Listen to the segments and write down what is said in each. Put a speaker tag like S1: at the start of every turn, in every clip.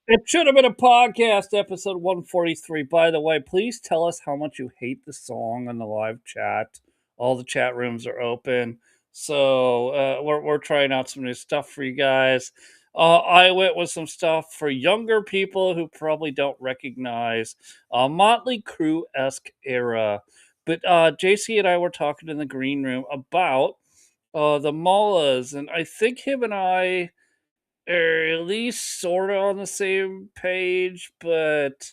S1: It should have been a podcast, episode 143. By the way, please tell us how much you hate the song on the live chat. All the chat rooms are open. So we're trying out some new stuff for you guys. I went with some stuff for younger people who probably don't recognize Motley Crue-esque era. But JC and I were talking in the green room about the Mullahs, and I think him and I are at least sort of on the same page, but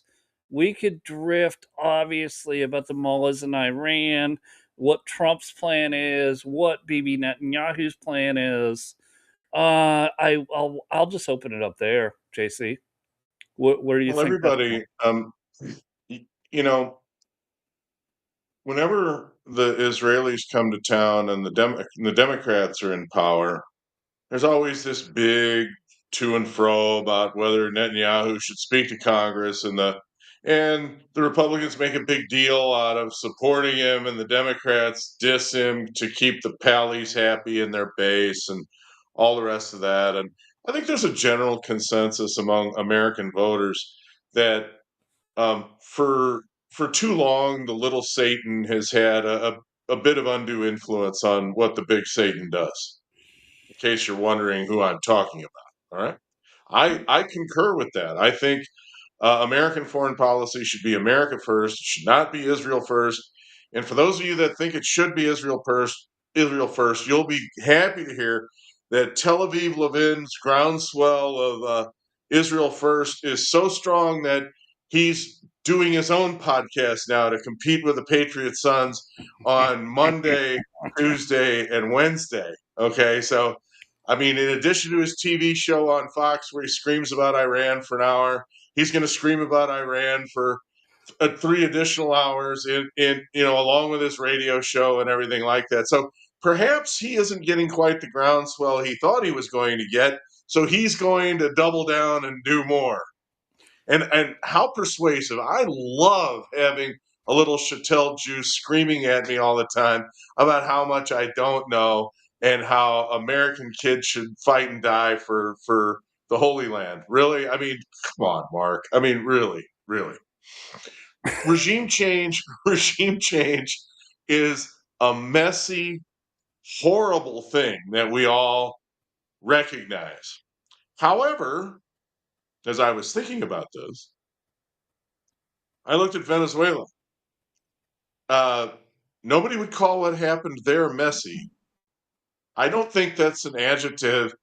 S1: we could drift obviously about the mullahs in Iran, what Trump's plan is, what Bibi Netanyahu's plan is. I'll just open it up there, JC. What do you
S2: Well,
S1: think?
S2: everybody, you know, whenever the Israelis come to town and the Democrats are in power, there's always this big to and fro about whether Netanyahu should speak to Congress, and the Republicans make a big deal out of supporting him, and the Democrats diss him to keep the pallies happy in their base and all the rest of that. And I think there's a general consensus among American voters that for too long the little Satan has had a bit of undue influence on what the big Satan does. In case you're wondering who I'm talking about, all right? I concur with that. I think American foreign policy should be America first. It should not be Israel first. And for those of you that think it should be Israel first, you'll be happy to hear that Tel Aviv Levin's groundswell of Israel first is so strong that he's doing his own podcast now to compete with the Patriot Sons on Monday, Tuesday, and Wednesday. Okay, so I mean, in addition to his TV show on Fox where he screams about Iran for an hour, he's going to scream about Iran for 3 additional hours in along with his radio show and everything like that. So perhaps he isn't getting quite the groundswell he thought he was going to get. So he's going to double down and do more. And how persuasive. I love having a little Chattel juice screaming at me all the time about how much I don't know and how American kids should fight and die for the Holy Land. Really? I mean, come on, Mark. I mean, really, really. Regime change is a messy, horrible thing that we all recognize. However, as I was thinking about this, I looked at Venezuela. Nobody would call what happened there messy. I don't think that's an adjective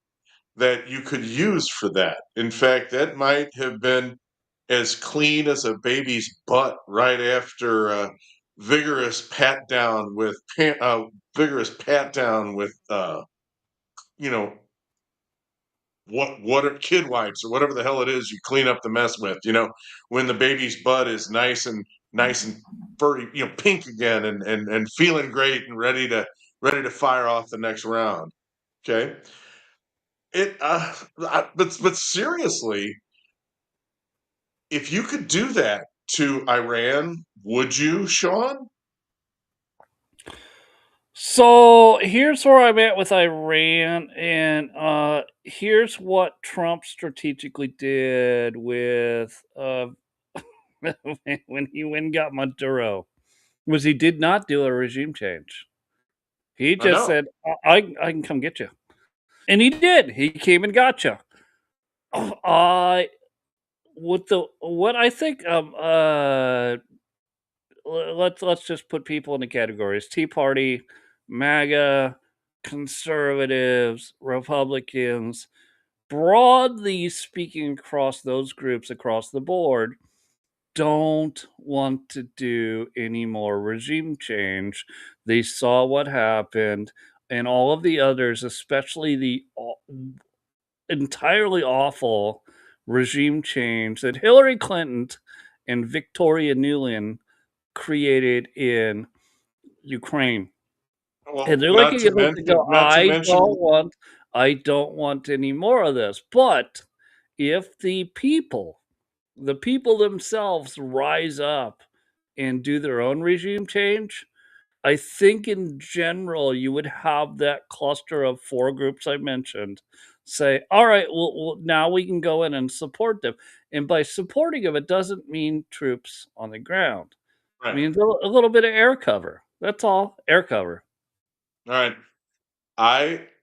S2: that you could use for that. In fact, that might have been as clean as a baby's butt right after a vigorous pat down with you know what are kid wipes or whatever the hell it is you clean up the mess with. When the baby's butt is nice and furry, pink again and feeling great and ready to fire off the next round. Okay. But seriously, if you could do that to Iran, would you, Sean?
S1: So here's where I'm at with Iran, and here's what Trump strategically did with when he went and got Maduro was he did not do a regime change. He
S2: I
S1: just
S2: know.
S1: said, I can come get you," and he did. He came and got you. I what I think, let's just put people into categories: Tea Party, MAGA, conservatives, Republicans. Broadly speaking, across those groups across the board, don't want to do any more regime change. They saw what happened, and all of the others, especially the entirely awful regime change that Hillary Clinton and Victoria Nuland created in Ukraine. And
S2: Well,
S1: they're looking at this and go,
S2: not to mention,
S1: I don't want any more of this. But if the people themselves rise up and do their own regime change, I think in general you would have that cluster of 4 groups I mentioned say, "All right, well now we can go in and support them." And by supporting them, it doesn't mean troops on the ground. It
S2: right.
S1: means a little bit of air cover. That's all, air cover.
S2: All right.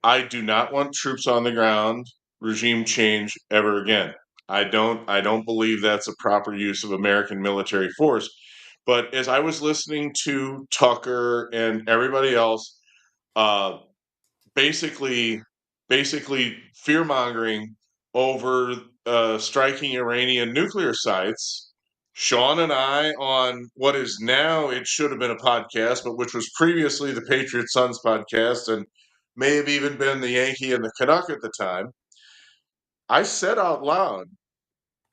S2: I do not want troops on the ground, regime change ever again. I don't believe that's a proper use of American military force. But as I was listening to Tucker and everybody else, uh, basically basically fear mongering over striking Iranian nuclear sites. Sean and I on what is now, it should have been a podcast, but which was previously the Patriot Sons podcast and may have even been the Yankee and the Canuck at the time. I said out loud,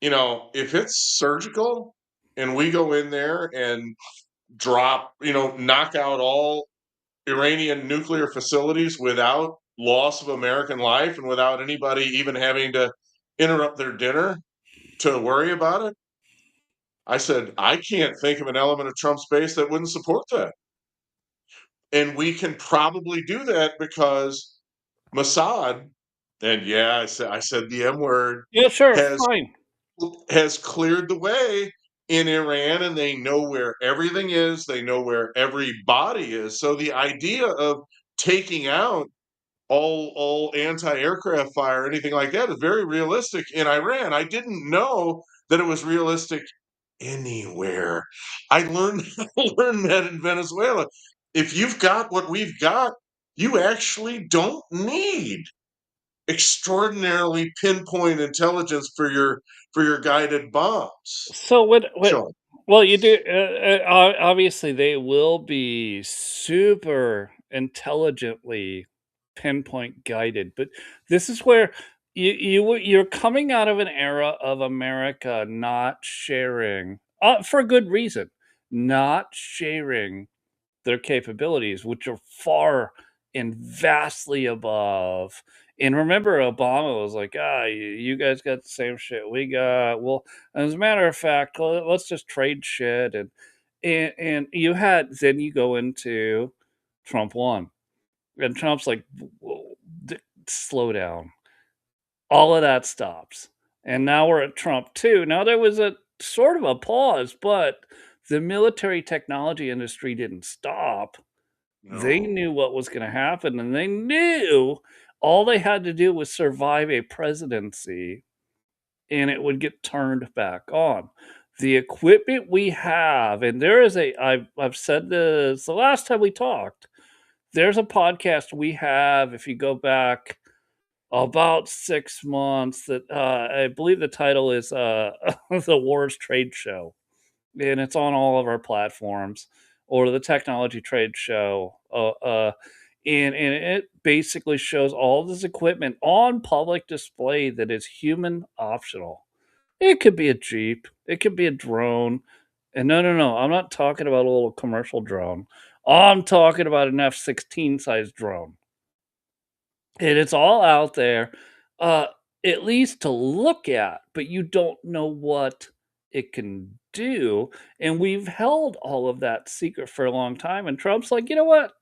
S2: if it's surgical and we go in there and knock out all Iranian nuclear facilities without loss of American life and without anybody even having to interrupt their dinner to worry about it. I said, I can't think of an element of Trump's base that wouldn't support that. And we can probably do that because Mossad, and yeah, I said the M word,
S1: Yeah, sure,
S2: has
S1: fine.
S2: has cleared the way in Iran and they know where everything is, they know where every body is. So the idea of taking out all anti-aircraft fire, anything like that is very realistic in Iran. I didn't know that it was realistic anywhere. I learned learned that in Venezuela. If you've got what we've got, you actually don't need extraordinarily pinpoint intelligence for your guided bombs.
S1: So what
S2: Sean.
S1: well, you do, obviously, they will be super intelligently pinpoint guided, but this is where you're coming out of an era of America not sharing, for good reason, not sharing their capabilities, which are far and vastly above. And remember, Obama was like, you guys got the same shit we got. Well, as a matter of fact, let's just trade shit." And you had, then you go into Trump one, and Trump's like, "Whoa, slow down." All of that stops. And now we're at Trump 2. Now there was a sort of a pause, but the military technology industry didn't stop. They
S2: No.
S1: knew what was gonna happen, and they knew all they had to do was survive a presidency, and it would get turned back on. The equipment we have, and there is I've said this the last time we talked, there's a podcast we have, if you go back about 6 months, that, I believe the title is, The Wars Trade Show, and it's on all of our platforms, or the Technology Trade Show, and it basically shows all this equipment on public display that is human optional. It could be a Jeep, it could be a drone, and no, no, no, I'm not talking about a little commercial drone. I'm talking about an F-16 sized drone. And it's all out there, uh, at least to look at, but you don't know what it can do, and we've held all of that secret for a long time, and Trump's like, "You know what?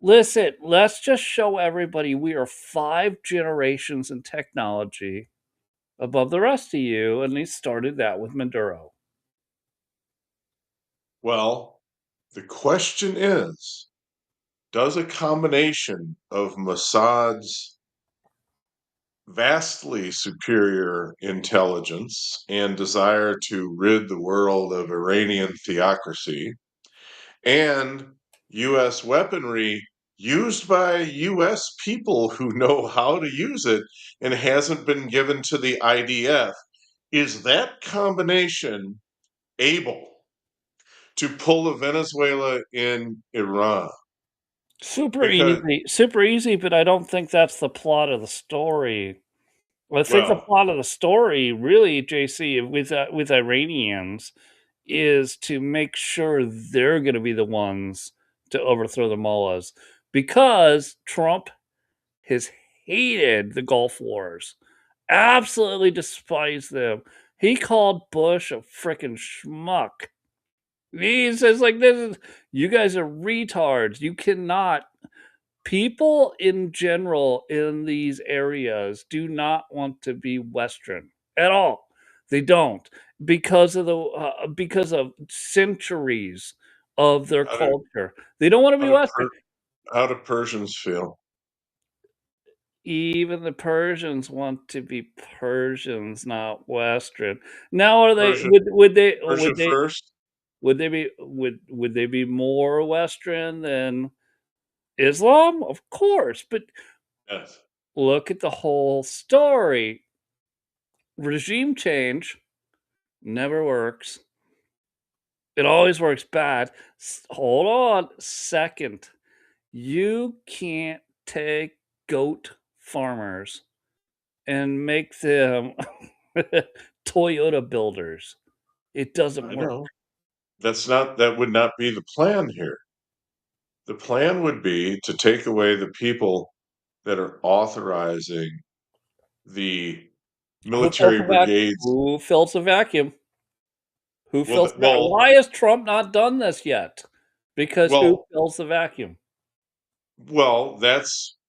S1: Listen, let's just show everybody we are 5 generations in technology above the rest of you," and he started that with Maduro.
S2: Well, the question is, does a combination of Mossad's vastly superior intelligence and desire to rid the world of Iranian theocracy and US weaponry used by US people who know how to use it and hasn't been given to the IDF, is that combination able to pull a Venezuela in Iran? Because,
S1: Super easy, but I don't think that's the plot of the story. I think the
S2: well,
S1: plot of the story, really, JC, with Iranians, is to make sure they're going to be the ones to overthrow the mullahs, because Trump has hated the Gulf Wars, absolutely despised them. He called Bush a freaking schmuck. He says like this is you guys are retards. You cannot people in general in these areas do not want to be Western at all. They don't because of centuries of their
S2: how do
S1: culture. They don't want to
S2: how
S1: be
S2: do
S1: Western.
S2: how do Persians feel?
S1: Even the Persians want to be Persians, not Western. Now, are they?
S2: Persia Persia first?
S1: Would they be more Western than Islam? Of course, but
S2: Yes.
S1: look at the whole story. Regime change never works. It always works bad. Hold on. Second, you can't take goat farmers and make them Toyota builders. It doesn't
S2: I
S1: work.
S2: know. That would not be the plan here. The plan would be to take away the people that are authorizing the
S1: Who fills
S2: military
S1: the vacuum?
S2: brigades.
S1: Who fills the vacuum? Who
S2: Well,
S1: fills
S2: th
S1: the vacuum?
S2: well
S1: Why has Trump not done this yet? Because who
S2: well
S1: fills the vacuum?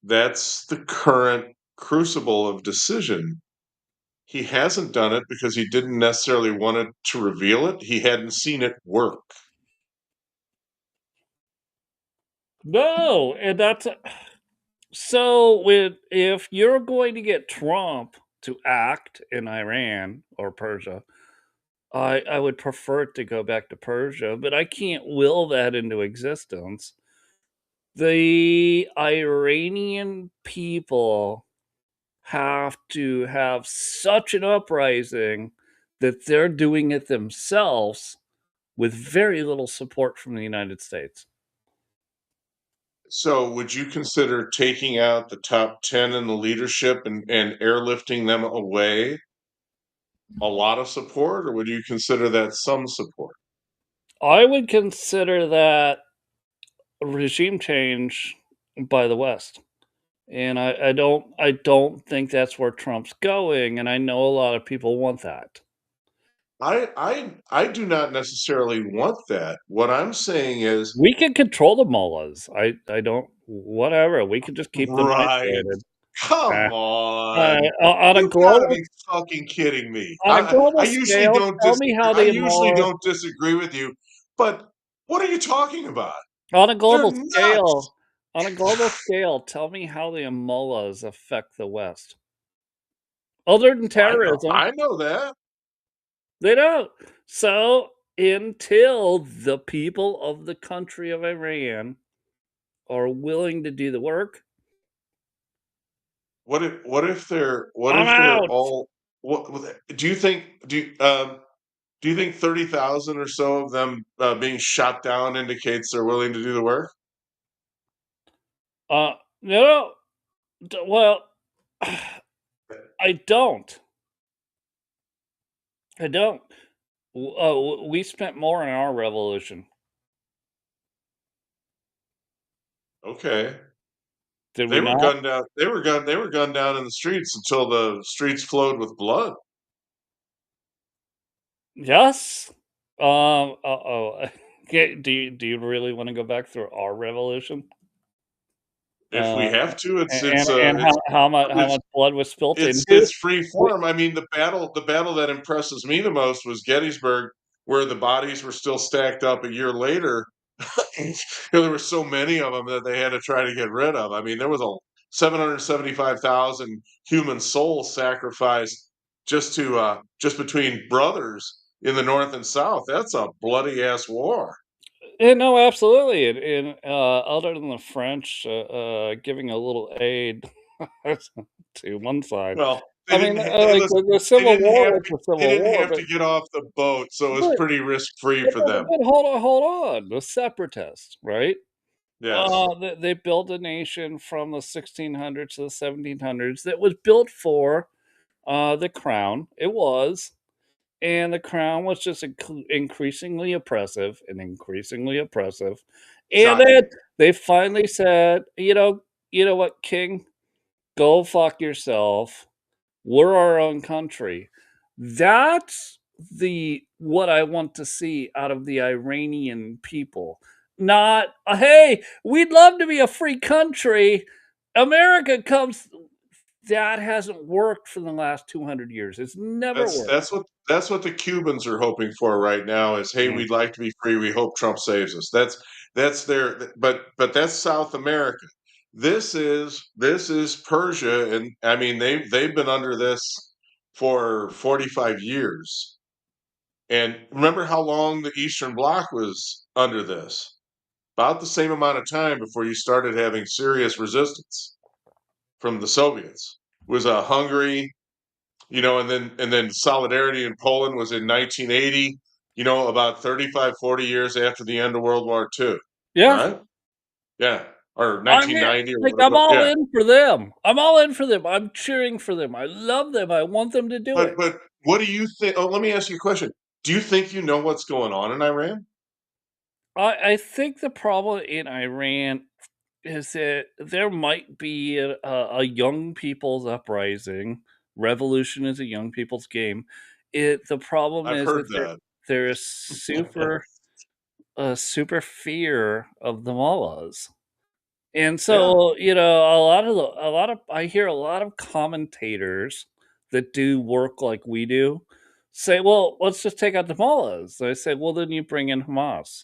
S2: that's the current crucible of decision. He hasn't done it because he didn't necessarily want it to reveal it. He hadn't seen it work.
S1: No, and that's so with if you're going to get Trump to act in Iran or Persia, I would prefer it to go back to Persia, but I can't will that into existence. The Iranian people have to have such an uprising that they're doing it themselves with very little support from the United States.
S2: So, would you consider taking out the top 10 in the leadership and airlifting them away a lot of support, or would you consider that some support?
S1: I would consider that a regime change by the West. And I don't think that's where Trump's going, and I know a lot of people want that.
S2: I do not necessarily want that. What I'm saying is,
S1: We can control the mullahs. I don't whatever. We can just keep them
S2: Ryan,
S1: isolated.
S2: come on.
S1: On a
S2: You gotta
S1: global
S2: be fucking kidding me.
S1: on a
S2: I
S1: global
S2: usually
S1: scale,
S2: don't
S1: tell me
S2: disagree.
S1: how
S2: I
S1: the
S2: usually
S1: mullah
S2: don't disagree with you, but what are you talking about?
S1: on a
S2: They're
S1: global
S2: nuts.
S1: scale on a global scale, tell me how the mullahs affect the West. Other than terrorism,
S2: I know that.
S1: they don't. So until the people of the country of Iran are willing to do the work,
S2: What
S1: I'm
S2: if they're
S1: out.
S2: all do you think do you think 30,000 or so of them being shot down indicates they're willing to do the work?
S1: No, well, I don't. I don't. We spent more in our revolution,
S2: Okay.
S1: did we not?
S2: They were gunned down in the streets until the streets flowed with blood.
S1: Yes. Uh-oh. Okay, do you really want to go back through our revolution?
S2: If
S1: Uh,
S2: we have to,
S1: and how much blood was spilt, and who
S2: it's free
S1: wh-
S2: form. I mean, the battle that impresses me the most was Gettysburg, where the bodies were still stacked up a year later. There were so many of them that they had to try to get rid of. I mean, there was a 775,000 human souls sacrificed just between brothers in the North and South. That's a bloody ass war.
S1: Yeah, no, absolutely, other than the French, giving a little aid to one side.
S2: Well, they
S1: I
S2: didn't.
S1: mean,
S2: Hey,
S1: like,
S2: listen,
S1: the
S2: they
S1: Civil
S2: didn't
S1: War
S2: have
S1: was
S2: to.
S1: the
S2: They
S1: Civil
S2: didn't
S1: War,
S2: have to get off the boat, so it was
S1: but
S2: pretty risk free
S1: but
S2: for them.
S1: hold on, the separatists, right?
S2: Yes,
S1: They built a nation from the 1600s to the 1700s that was built for, the crown, it was, and the crown was just increasingly oppressive and increasingly oppressive, and
S2: shocking.
S1: then they finally said, you know what, king? Go fuck yourself. We're our own country." That's the what I want to see out of the Iranian people. Not, "Hey, we'd love to be a free country. America comes." That hasn't worked for the last 200 years. It's never
S2: That's
S1: worked.
S2: that's what the Cubans are hoping for right now is, "Hey,
S1: Mm.
S2: we'd like to be free. We hope Trump saves us." That's their but that's South America. This is Persia, and I mean they've been under this for 45 years. And remember how long the Eastern Bloc was under this? About the same amount of time before you started having serious resistance from the Soviets. It was Hungary, and then solidarity in Poland was in 1980, about 35, 40 years after the end of World War II. All
S1: Yeah.
S2: right? Yeah. Or
S1: I'm in.
S2: 1990 or
S1: Like, I'm
S2: whatever.
S1: all
S2: Yeah.
S1: in for them. I'm all in for them. I'm cheering for them. I love them. I want them to do it.
S2: But what do you think? Oh, let me ask you a question. Do you think you know what's going on in Iran?
S1: I think the problem in Iran is that there might be a young people's uprising. Revolution is a young people's game. The problem
S2: I've
S1: is
S2: heard
S1: that
S2: that.
S1: there is super fear of the mullahs. And
S2: Yeah.
S1: so, a lot of I hear a lot of commentators that do work like we do say, "Well, let's just take out the mullahs." I say, "Well, then you bring in Hamas."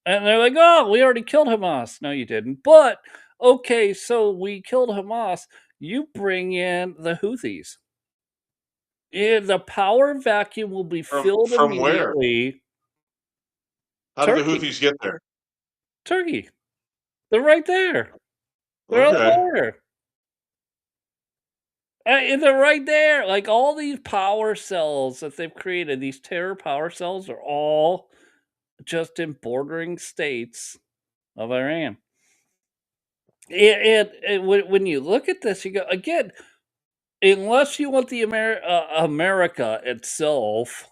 S1: And they're like, "Oh, we already killed Hamas." No, you didn't. But okay, so we killed Hamas. You bring in the Houthis. The power vacuum will be filled
S2: From where?
S1: immediately.
S2: How did the
S1: Turkey,
S2: Houthis get there?
S1: Turkey. They're right there. They're on the
S2: Okay.
S1: border. They're right there. Like all these power cells that they've created, these terror power cells are all just in bordering states of Iran. And when you look at this, you go again. Unless you want the America itself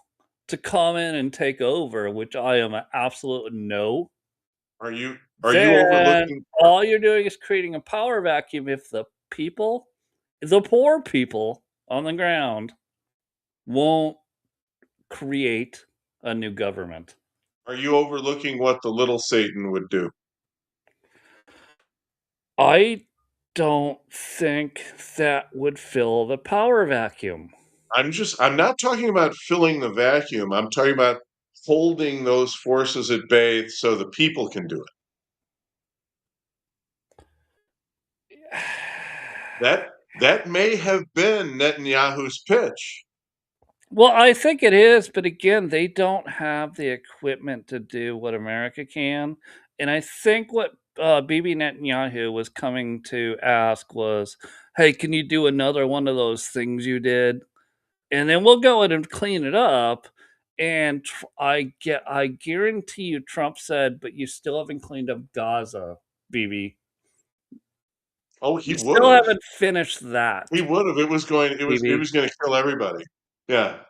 S1: to come in and take over, which I am an absolute no,
S2: Are you
S1: then
S2: overlooking?
S1: all you're doing is creating a power vacuum if the poor people on the ground won't create a new government.
S2: Are you overlooking what the little Satan would do?
S1: I don't think that would fill the power vacuum.
S2: I'm not talking about filling the vacuum. I'm talking about holding those forces at bay so the people can do it. That may have been Netanyahu's pitch.
S1: Well, I think it is, but again, they don't have the equipment to do what America can. And I think what Bibi Netanyahu was coming to ask was, "Hey, can you do another one of those things you did? And then we'll go in and clean it up." And I guarantee you, Trump said, "But you still haven't cleaned up Gaza, Bibi.
S2: Oh, he
S1: You
S2: would
S1: still
S2: have.
S1: haven't finished that,
S2: He would have. It was
S1: Bibi."
S2: going to kill everybody. Yeah.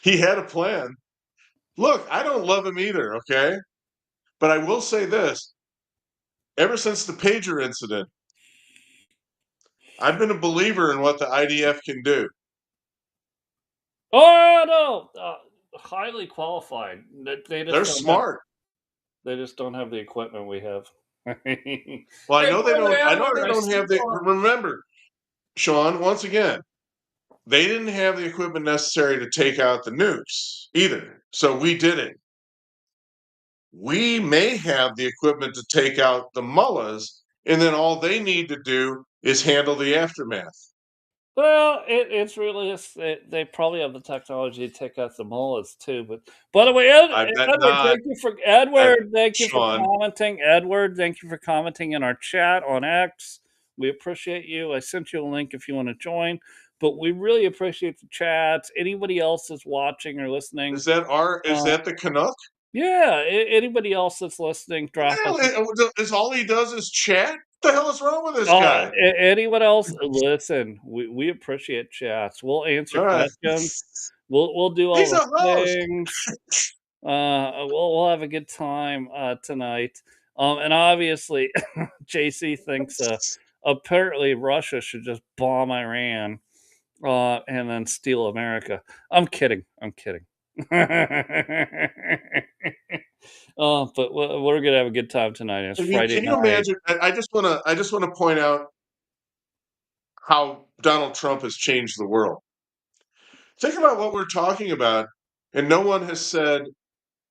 S2: He had a plan. Look, I don't love him either, okay? But I will say this, ever since the pager incident, I've been a believer in what the IDF can do.
S1: Oh no, highly qualified.
S2: They're smart.
S1: They just don't have the equipment we have. Hey,
S2: Well, I know they
S1: brother
S2: don't. I know
S1: Edward,
S2: they
S1: I
S2: don't
S1: see
S2: have the.
S1: you.
S2: Remember, Sean. Once again, they didn't have the equipment necessary to take out the nukes either. So we did it. We may have the equipment to take out the mullahs, and then all they need to do is handle the aftermath.
S1: Well, it's really they probably have the technology to take out the mullets too. But by the way,
S2: I bet
S1: Edward,
S2: not.
S1: thank you for
S2: I,
S1: Edward. Thank you for
S2: Sean,
S1: commenting, Edward. Thank you for commenting in our chat on X. We appreciate you. I sent you a link if you want to join. But we really appreciate the chats. Anybody else that's watching or listening,
S2: is
S1: uh,
S2: that the Canuck?
S1: yeah, anybody else that's listening, drop us.
S2: Is all he does is chat? What the hell is wrong with this guy?
S1: Anyone else? Listen, we appreciate chats. We'll answer
S2: All right.
S1: questions. We'll do all
S2: He's
S1: the
S2: a host.
S1: things. We'll have a good time tonight. And obviously, JC thinks apparently Russia should just bomb Iran and then steal America. I'm kidding. I'm kidding. But we're gonna have a good time tonight. It's
S2: I mean,
S1: Friday
S2: can you
S1: night.
S2: imagine? I just wanna point out how Donald Trump has changed the world. Think about what we're talking about, and no one has said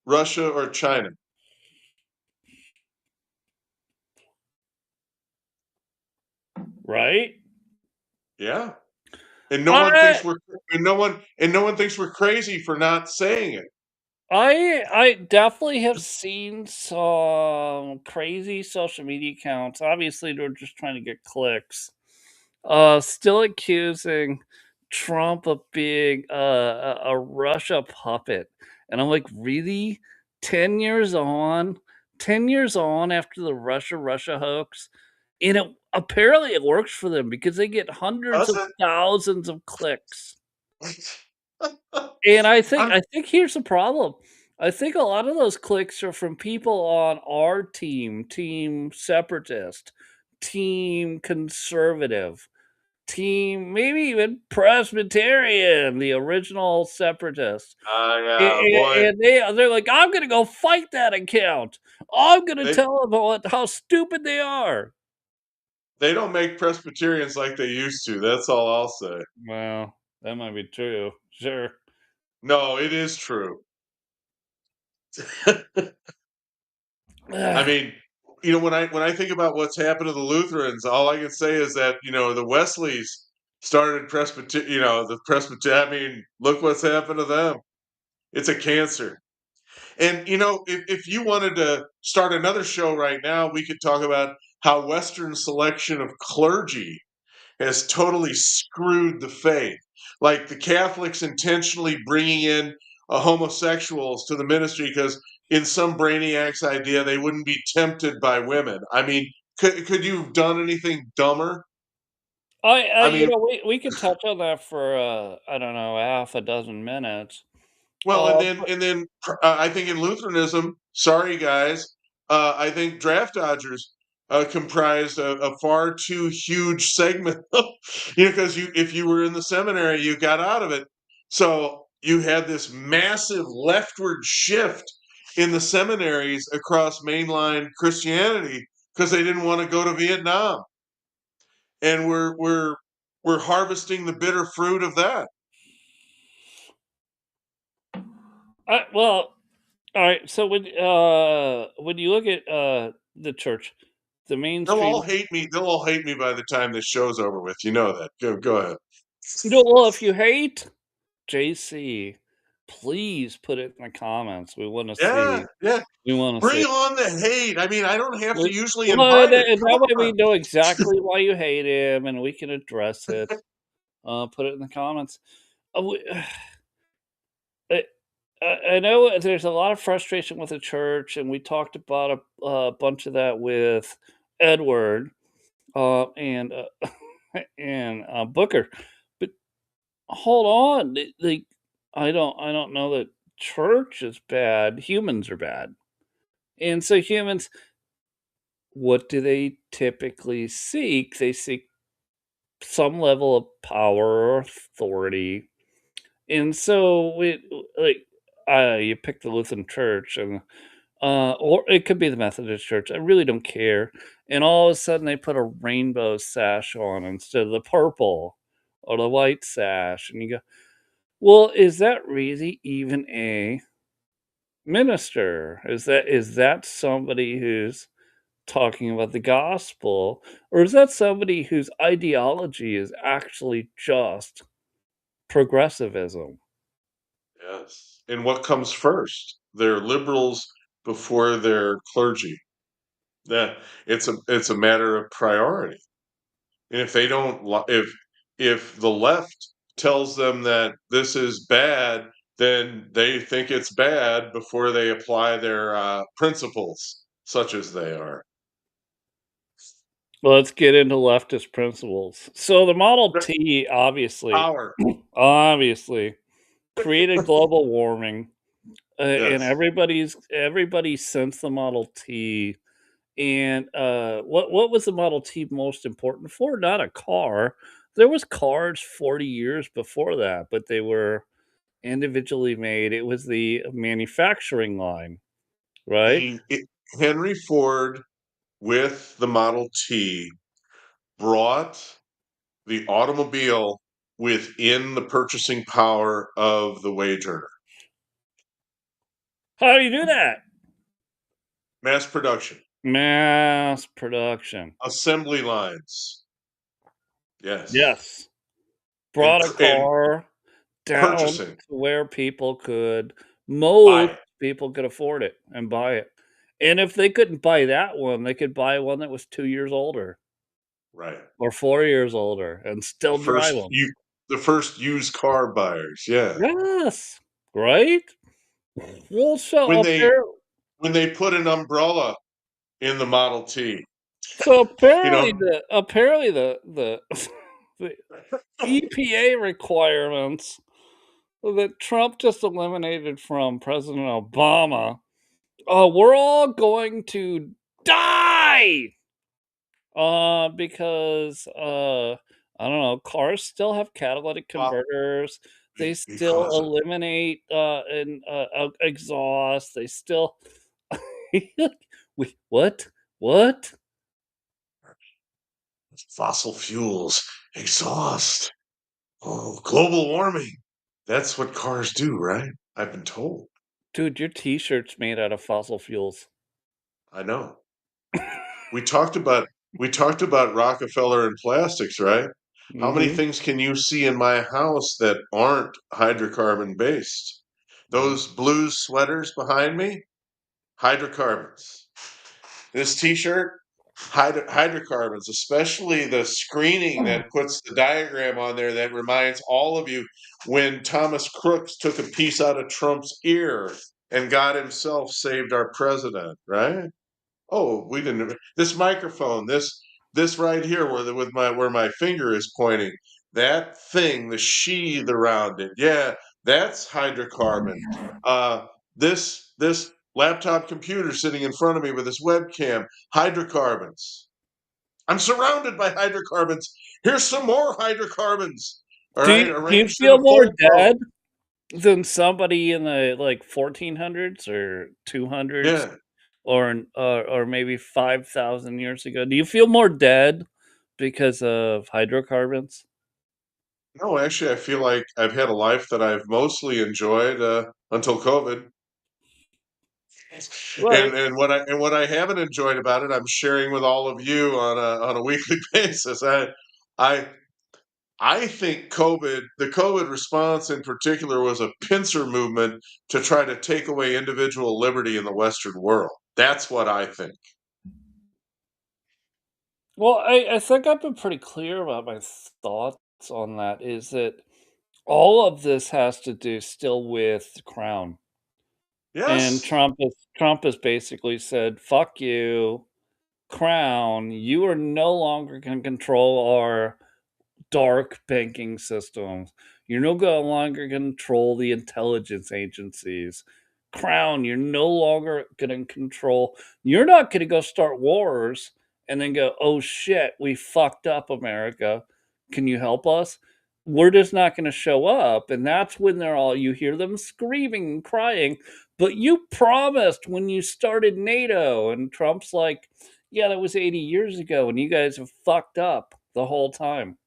S2: Russia or China.
S1: Right?
S2: Yeah, and no one
S1: I
S2: thinks we're and no one thinks we're crazy for not saying it.
S1: I definitely have seen some crazy social media accounts. Obviously, they're just trying to get clicks. Still accusing Trump of being a Russia puppet, and I'm like, really? 10 years on, 10 years on after the Russia hoax, and apparently it works for them because they get hundreds
S2: Does
S1: of
S2: it?
S1: thousands of clicks. And I think
S2: I'm
S1: I think here's the problem. I think a lot of those clicks are from people on our team, team separatist, team conservative, team maybe even Presbyterian, the original separatist.
S2: yeah, boy,
S1: And they're like, I'm gonna go fight that account. I'm gonna
S2: they
S1: tell them how stupid they are.
S2: they don't make Presbyterians like they used to, that's all I'll say.
S1: Well, that might be true. Sure.
S2: No, it is true. I mean, when I think about what's happened to the Lutherans, all I can say is that, the Wesleys started the Presbyter I mean, look what's happened to them. It's a cancer. And, if you wanted to start another show right now, we could talk about how Western selection of clergy has totally screwed the faith. Like the Catholics intentionally bringing in homosexuals to the ministry because, in some brainiac's idea, they wouldn't be tempted by women. I mean, could you have done anything dumber? I mean,
S1: we could touch on that for I don't know, half a dozen minutes.
S2: well,
S1: Uh,
S2: and then I think in Lutheranism, sorry guys, I think draft dodgers comprised a far too huge segment. Because if you were in the seminary, you got out of it, so you had this massive leftward shift in the seminaries across mainline Christianity because they didn't want to go to Vietnam, and we're harvesting the bitter fruit of that.
S1: well, all right. So when you look at the church, the mainstream,
S2: They'll all hate me by the time this show's over with, you know that. Go ahead.
S1: well, if you hate JC, please put it in the comments. We want to
S2: Yeah,
S1: see.
S2: yeah.
S1: We want to
S2: Bring
S1: see.
S2: on the hate. I mean, I don't have to usually
S1: Well,
S2: invite it.
S1: and
S2: Come
S1: that way we
S2: on.
S1: know exactly why you hate him, and we can address it. Put it in the comments. Uh, we, I, I know there's a lot of frustration with the church, and we talked about a bunch of that with Edward and and Booker. But hold on, I don't know that church is bad. Humans are bad, and so humans, what do they typically seek? They seek some level of power or authority, and so we like you pick the Lutheran Church and or it could be the Methodist Church. I really don't care. And all of a sudden, they put a rainbow sash on instead of the purple. or the white sash, and you go, well, is that really even a minister? Is that somebody who's talking about the gospel, or is that somebody whose ideology is actually just progressivism?
S2: Yes. And what comes first? They're liberals before they're clergy. That it's a matter of priority. And if they don't if the left tells them that this is bad, then they think it's bad before they apply their principles, such as they are.
S1: Well, let's get into leftist principles. So the Model
S2: Right.
S1: T obviously,
S2: Power.
S1: obviously created global warming, and
S2: Yes.
S1: everybody since the Model T. And what was the Model T most important for? Not a car. There was cars 40 years before that, but they were individually made. It was the manufacturing line, right?
S2: He it, Henry Ford with the Model T brought the automobile within the purchasing power of the wage earner.
S1: How do you do that?
S2: Mass production,
S1: Mass production.
S2: assembly lines. Yes.
S1: Yes.
S2: And
S1: Brought a
S2: and
S1: car down
S2: purchasing.
S1: to where people could
S2: Buy
S1: most
S2: it.
S1: people could afford it and buy it. And if they couldn't buy that one, they could buy one that was 2 years older
S2: Right.
S1: or 4 years older and
S2: The
S1: still drive
S2: first
S1: them.
S2: you the first used car buyers, yeah.
S1: Yes, right? Well,
S2: When they put an umbrella in the Model T,
S1: so
S2: you
S1: apparently
S2: know?
S1: the the EPA requirements that Trump just eliminated from President Obama, we're all going to die, because, I don't know, cars still have catalytic
S2: Well,
S1: converters. They still
S2: because of
S1: eliminate, exhaust. They still Wait, what? What?
S2: fossil fuels, exhaust. Oh, global warming. That's what cars do, right? I've been told.
S1: Dude, your T-shirt's made out of fossil fuels.
S2: I know. We talked about we talked about Rockefeller and plastics, right? How many
S1: Mhm.
S2: things can you see in my house that aren't hydrocarbon based? Those blue sweaters behind me, hydrocarbons. This t-shirt, hydrocarbons, especially the screening that puts the diagram on there that reminds all of you when Thomas Crooks took a piece out of Trump's ear and God himself saved our president, right? Oh, we didn't. This microphone, this right here, where my finger is pointing, that thing, the sheath around it, yeah, that's hydrocarbon. This laptop computer sitting in front of me with this webcam, hydrocarbons. I'm surrounded by hydrocarbons. Here's some more hydrocarbons. All right,
S1: Do you
S2: arranged in
S1: feel
S2: a
S1: more
S2: fold row.
S1: dead than somebody in the, like, 1400s or 200s
S2: Yeah.
S1: or maybe 5,000 years ago? Do you feel more dead because of hydrocarbons?
S2: No, actually, I feel like I've had a life that I've mostly enjoyed until COVID.
S1: Right.
S2: And what I haven't enjoyed about it, I'm sharing with all of you on a weekly basis. I I think the COVID response in particular was a pincer movement to try to take away individual liberty in the Western world. That's what I think.
S1: Well, I think I've been pretty clear about my thoughts on that, is that all of this has to do still with the crown. And
S2: Yes.
S1: Trump has basically said, "Fuck you, crown. You are no longer gonna control our dark banking systems. You're no longer gonna control the intelligence agencies. Crown, you're no longer gonna control you're not gonna go start wars and then go, 'Oh shit, we fucked up, America. Can you help us?' We're just not gonna show up." And that's when you hear them screaming and crying, "But you promised when you started NATO." And Trump's like, "Yeah, that was 80 years ago, and you guys have fucked up the whole time."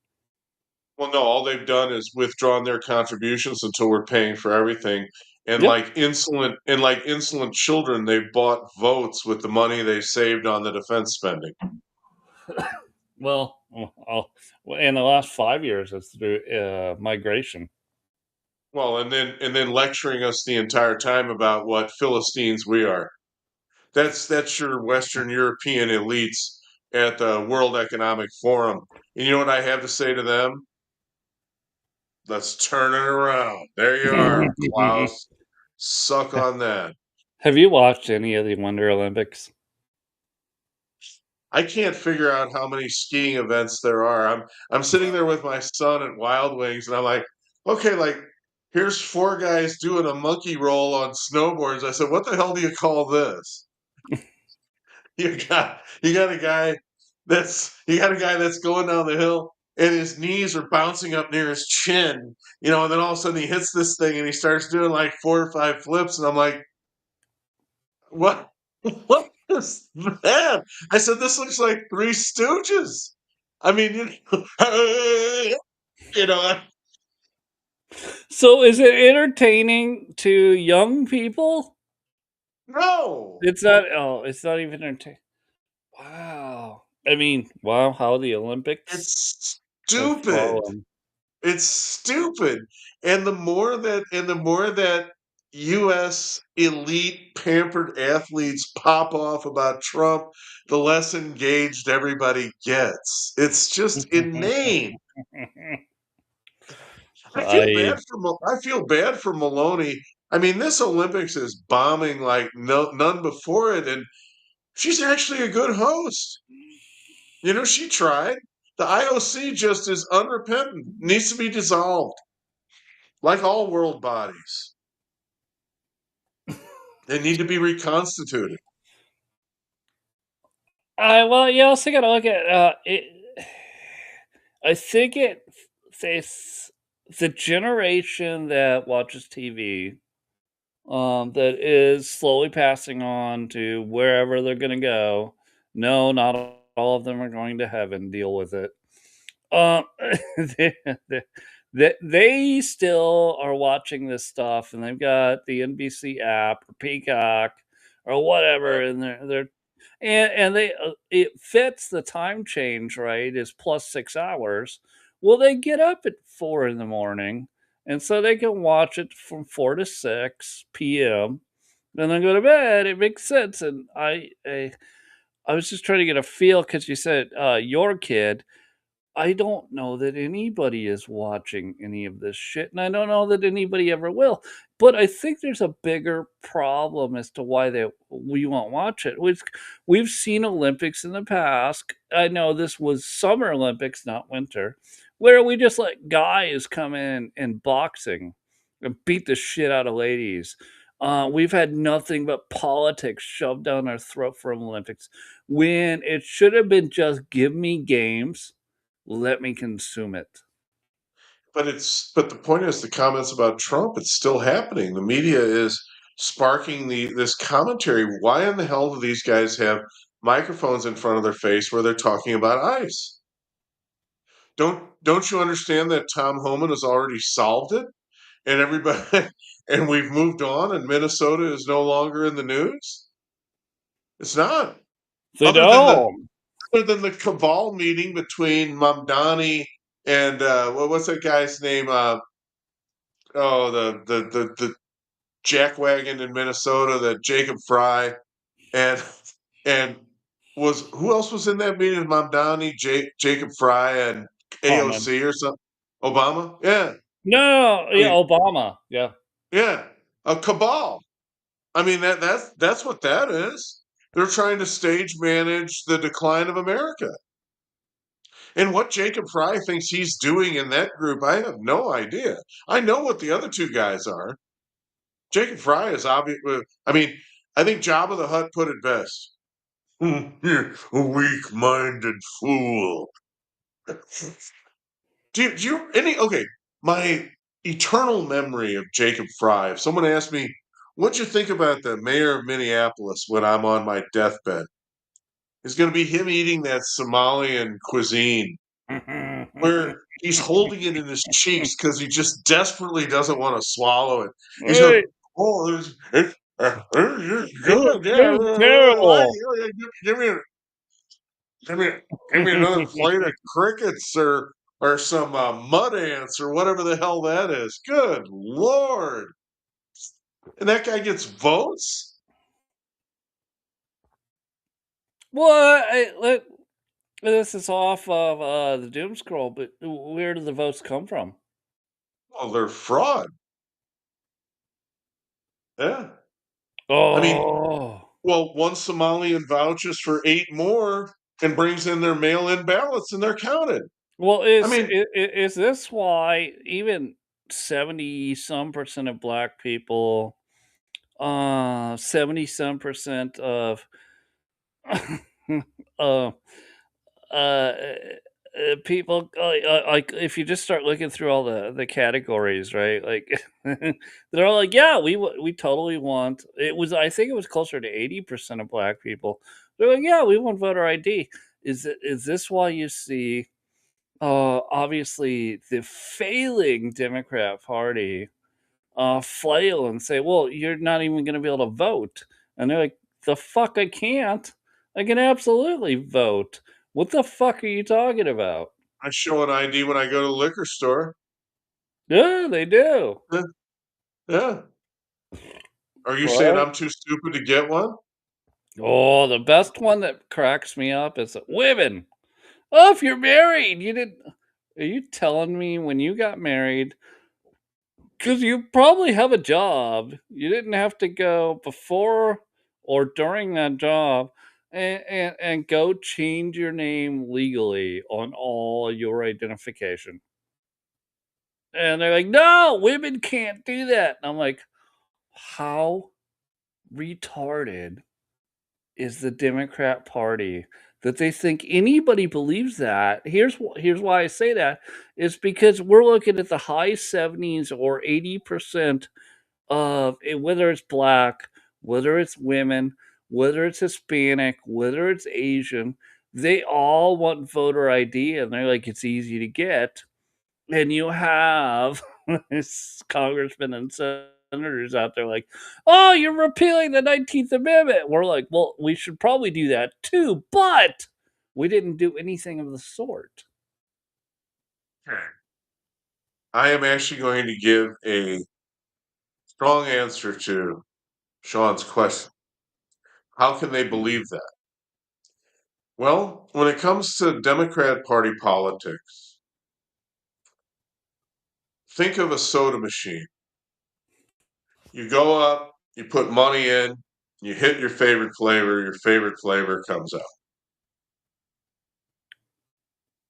S2: Well, no, all they've done is withdrawn their contributions until we're paying for everything. And
S1: Yep.
S2: like insolent children, they've bought votes with the money they saved on the defense spending.
S1: Well, in the last 5 years, it's through migration.
S2: Well, and then lecturing us the entire time about what Philistines we are. That's your Western European elites at the World Economic Forum. And you know what I have to say to them? Let's turn it around. There you are, Klaus. Suck on that.
S1: Have you watched any of the Winter Olympics?
S2: I can't figure out how many skiing events there are. I'm sitting there with my son at Wild Wings, and I'm like, okay, like here's four guys doing a monkey roll on snowboards. I said, what the hell do you call this? You got a guy that's going down the hill and his knees are bouncing up near his chin, and then all of a sudden he hits this thing and he starts doing like 4 or 5 flips, and I'm like, what? What is that? I said, this looks like Three Stooges. I mean, you know,
S1: So, is it entertaining to young people?
S2: no,
S1: It's not. Oh, it's not even entertaining. Wow. I mean, wow, how the Olympics
S2: it's
S1: have
S2: stupid.
S1: fallen.
S2: It's stupid. And the more that US elite pampered athletes pop off about Trump, the less engaged everybody gets. It's just inane.
S1: I
S2: I feel bad for Maloney. I mean, this Olympics is bombing like none before it, and she's actually a good host. She tried. The IOC just is unrepentant. Needs to be dissolved, like all world bodies. They need to be reconstituted.
S1: well, you also gotta look at, it I think it's the generation that watches TV, that is slowly passing on to wherever they're gonna go. No, not all of them are going to heaven, deal with it. Um, they they they still are watching this stuff, and they've got the NBC app or Peacock or whatever,
S2: Right.
S1: and they're and they it fits the time change, right? Is plus 6 hours. Well, they get up at 4 in the morning, and so they can watch it from 4 to 6 p.m. and then go to bed. It makes sense, and I was just trying to get a feel because you said your kid. I don't know that anybody is watching any of this shit, and I don't know that anybody ever will. But I think there's a bigger problem as to why we won't watch it. We've seen Olympics in the past. I know this was Summer Olympics, not winter, where we just let guys come in boxing and beat the shit out of ladies. We've had nothing but politics shoved down our throat from Olympics when it should have been just give me games, let me consume it.
S2: But the point is the comments about Trump, it's still happening. The media is sparking this commentary. Why in the hell do these guys have microphones in front of their face where they're talking about ICE? Don't you understand that Tom Homan has already solved it and everybody and we've moved on and Minnesota is no longer in the news? It's not.
S1: They
S2: Other than the
S1: don't.
S2: other than the cabal meeting between Mamdani and what's that guy's name? Oh, the jackwagon in Minnesota, that Jacob Fry, and and was who else was in that meeting? Mamdani, Jacob Fry, and
S1: Common.
S2: AOC or something. Obama, yeah.
S1: No,
S2: I
S1: yeah,
S2: mean,
S1: Obama. Yeah.
S2: yeah, a cabal. I mean that's what that is. They're trying to stage manage the decline of America. And what Jacob Fry thinks he's doing in that group, I have no idea. I know what the other two guys are. Jacob Fry is obvious. I mean, I think Jabba the Hutt put it best. You're a weak-minded fool. Do you any okay? My eternal memory of Jacob Fry. If someone asked me, "What'd you think about the mayor of Minneapolis when I'm on my deathbed?" It's going to be him eating that Somalian cuisine, where he's holding it in his cheeks because he just desperately doesn't want to swallow it. He's
S1: Right.
S2: going, "Oh, it's
S1: This
S2: good. Yeah,
S1: is
S2: I like
S1: terrible.
S2: it. Give me, give me, give me another plate of crickets or some mud ants or whatever the hell that is. Good lord! And that guy gets votes.
S1: Well, this is off of the doom scroll, but where do the votes come from?
S2: Well, they're fraud. Yeah, I mean,
S1: Oh.
S2: well, one Somalian vouches for 8 more and brings in their mail-in ballots, and they're counted.
S1: Well,
S2: I mean,
S1: is this why even 70 some percent of black people, 70 some percent of uh, uh, people, like, if you just start looking through all the categories, right? Like, they're all like, "Yeah, we totally want." I think it was closer to 80% of black people. They're like, "Yeah, we want voter ID." Is this why you see, obviously, the failing Democrat Party, flail and say, "Well, you're not even gonna be able to vote." And they're like, "The fuck I can't? I can absolutely vote. What the fuck are you talking about?"
S2: I show an ID when I go to the liquor store.
S1: Yeah, they do.
S2: Yeah, yeah. Are you saying
S1: Right?
S2: I'm too stupid to get one?
S1: Oh, the best one that cracks me up is women. "Oh, if you're married, you didn't." Are you telling me when you got married, because you probably have a job. You didn't have to go before or during that job and go change your name legally on all your identification. And they're like, no, women can't do that. And I'm like, how retarded is the Democrat Party that they think anybody believes that? Here's why I say that is because we're looking at the high 70s or 80% of it, whether it's black, whether it's women, whether it's Hispanic, whether it's Asian, they all want voter ID and they're like, it's easy to get. And you have this congressmen and senators out there like, oh, you're repealing the 19th Amendment. We're like, well, we should probably do that too, but we didn't do anything of the sort.
S2: Okay. I am actually going to give a strong answer to Sean's question. How can they believe that? Well, when it comes to Democrat Party politics, think of a soda machine. You go up, you put money in, you hit your favorite flavor comes out.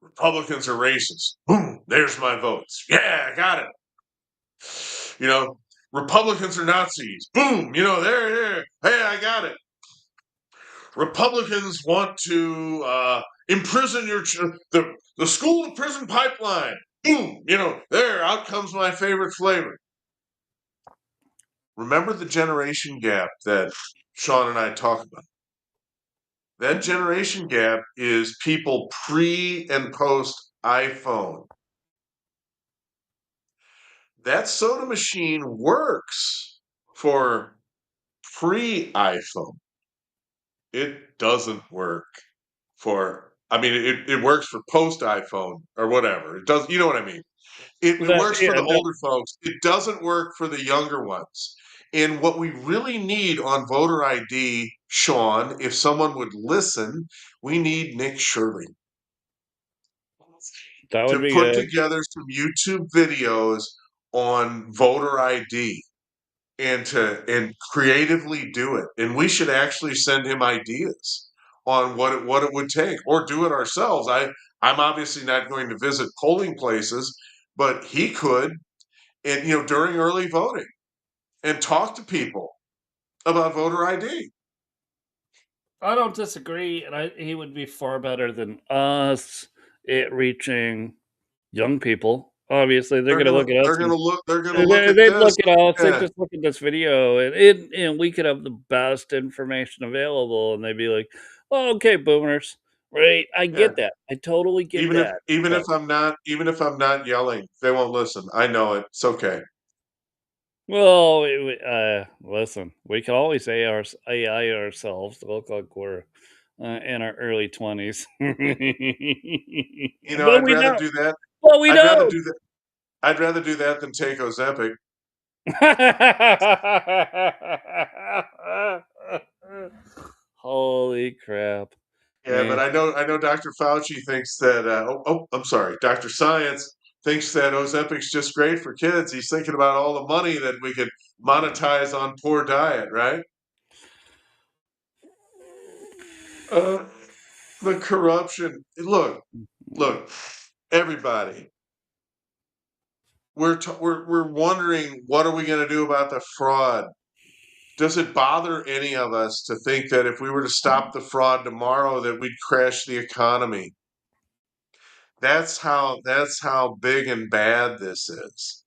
S2: Republicans are racist. Boom, there's my votes. Yeah, I got it. You know, Republicans are Nazis. Boom, there. Hey, I got it. Republicans want to imprison the school to prison pipeline. Boom, there out comes my favorite flavor. Remember the generation gap that Sean and I talk about. That generation gap is people pre and post iPhone. That soda machine works for pre iPhone. It doesn't work I mean, it works for post iPhone or whatever. It does, you know what I mean? It
S1: That,
S2: works for
S1: yeah,
S2: the older folks. It doesn't work for the younger ones. And what we really need on voter ID, Sean, if someone would listen, we need Nick Shirley
S1: that would
S2: to
S1: be
S2: put
S1: good.
S2: together some YouTube videos on voter ID and creatively do it. And we should actually send him ideas on what it would take, or do it ourselves. I'm obviously not going to visit polling places, but he could, and during early voting, and talk to people about voter ID.
S1: I don't disagree, and he would be far better than us at reaching young people. Obviously, they're gonna look at us and
S2: They're gonna look at
S1: they'd
S2: this.
S1: look at us, they'd
S2: Yeah,
S1: just look at this video, and we could have the best information available, and they'd be like, "Oh, okay, boomers, Right, I
S2: Yeah.
S1: get that. I totally get that, but
S2: Even if I'm not yelling, they won't listen. I know it. It's okay.
S1: well, listen, we can always AI ourselves to look like we're, in our early 20s.
S2: You know,
S1: But we don't. But we
S2: I'd rather
S1: don't.
S2: do that I'd rather do that than take Ozempic.
S1: Holy crap,
S2: Yeah, but
S1: man.
S2: I know Dr. Fauci thinks that, I'm sorry, Dr. Science thinks that Ozempic's just great for kids. He's thinking about all the money that we could monetize on poor diet, right? Uh, the corruption. Look, everybody. We're wondering what are we going to do about the fraud? Does it bother any of us to think that if we were to stop the fraud tomorrow that we'd crash the economy? That's how big and bad this is.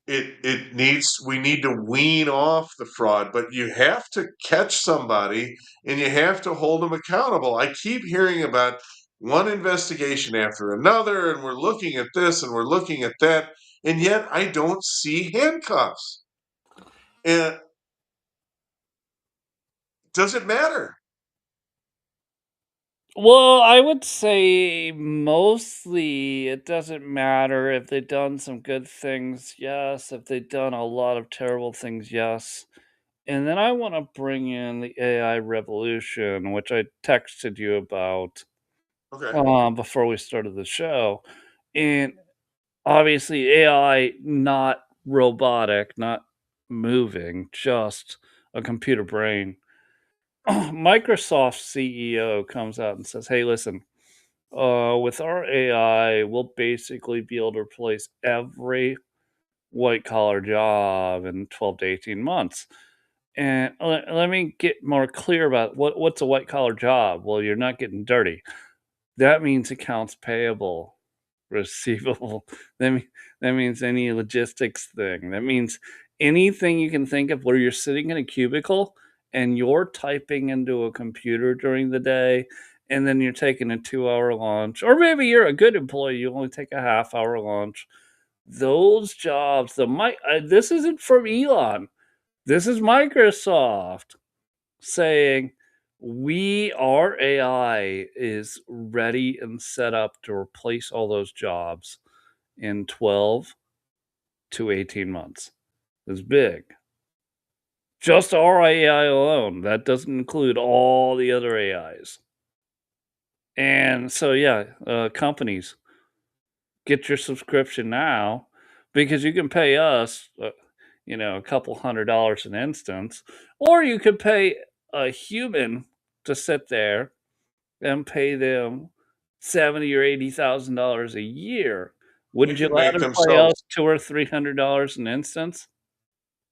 S2: It needs we need to wean off the fraud, but you have to catch somebody and you have to hold them accountable. I keep hearing about one investigation after another, and we're looking at this and we're looking at that, and yet I don't see handcuffs. And does it matter?
S1: Well, I would say mostly it doesn't matter if they've done some good things, yes. If they've done a lot of terrible things, yes. And then I want to bring in the AI revolution, which I texted you about
S2: Okay.
S1: before we started the show. And obviously, AI not robotic, not moving, just a computer brain. Microsoft CEO comes out and says, "Hey, listen, with our AI, we'll basically be able to replace every white collar job in 12 to 18 months." And let me get more clear about what's a white collar job. Well, you're not getting dirty. That means accounts payable, receivable. That, mean, that means any logistics thing. That means anything you can think of where you're sitting in a cubicle and you're typing into a computer during the day, and then you're taking a 2 hour lunch, or maybe you're a good employee, you only take a half-hour lunch. Those jobs, this isn't from Elon. This is Microsoft saying, our AI is ready and set up to replace all those jobs in 12 to 18 months. It's big. Just our AI alone. That doesn't include all the other AIs. And so, yeah, companies, get your subscription now because you can pay us, a couple $100 an instance, or you could pay a human to sit there and pay them 70 or $80,000 a year.
S2: They
S1: Wouldn't you
S2: could make
S1: rather pay us
S2: themselves
S1: $200 or $300 an instance?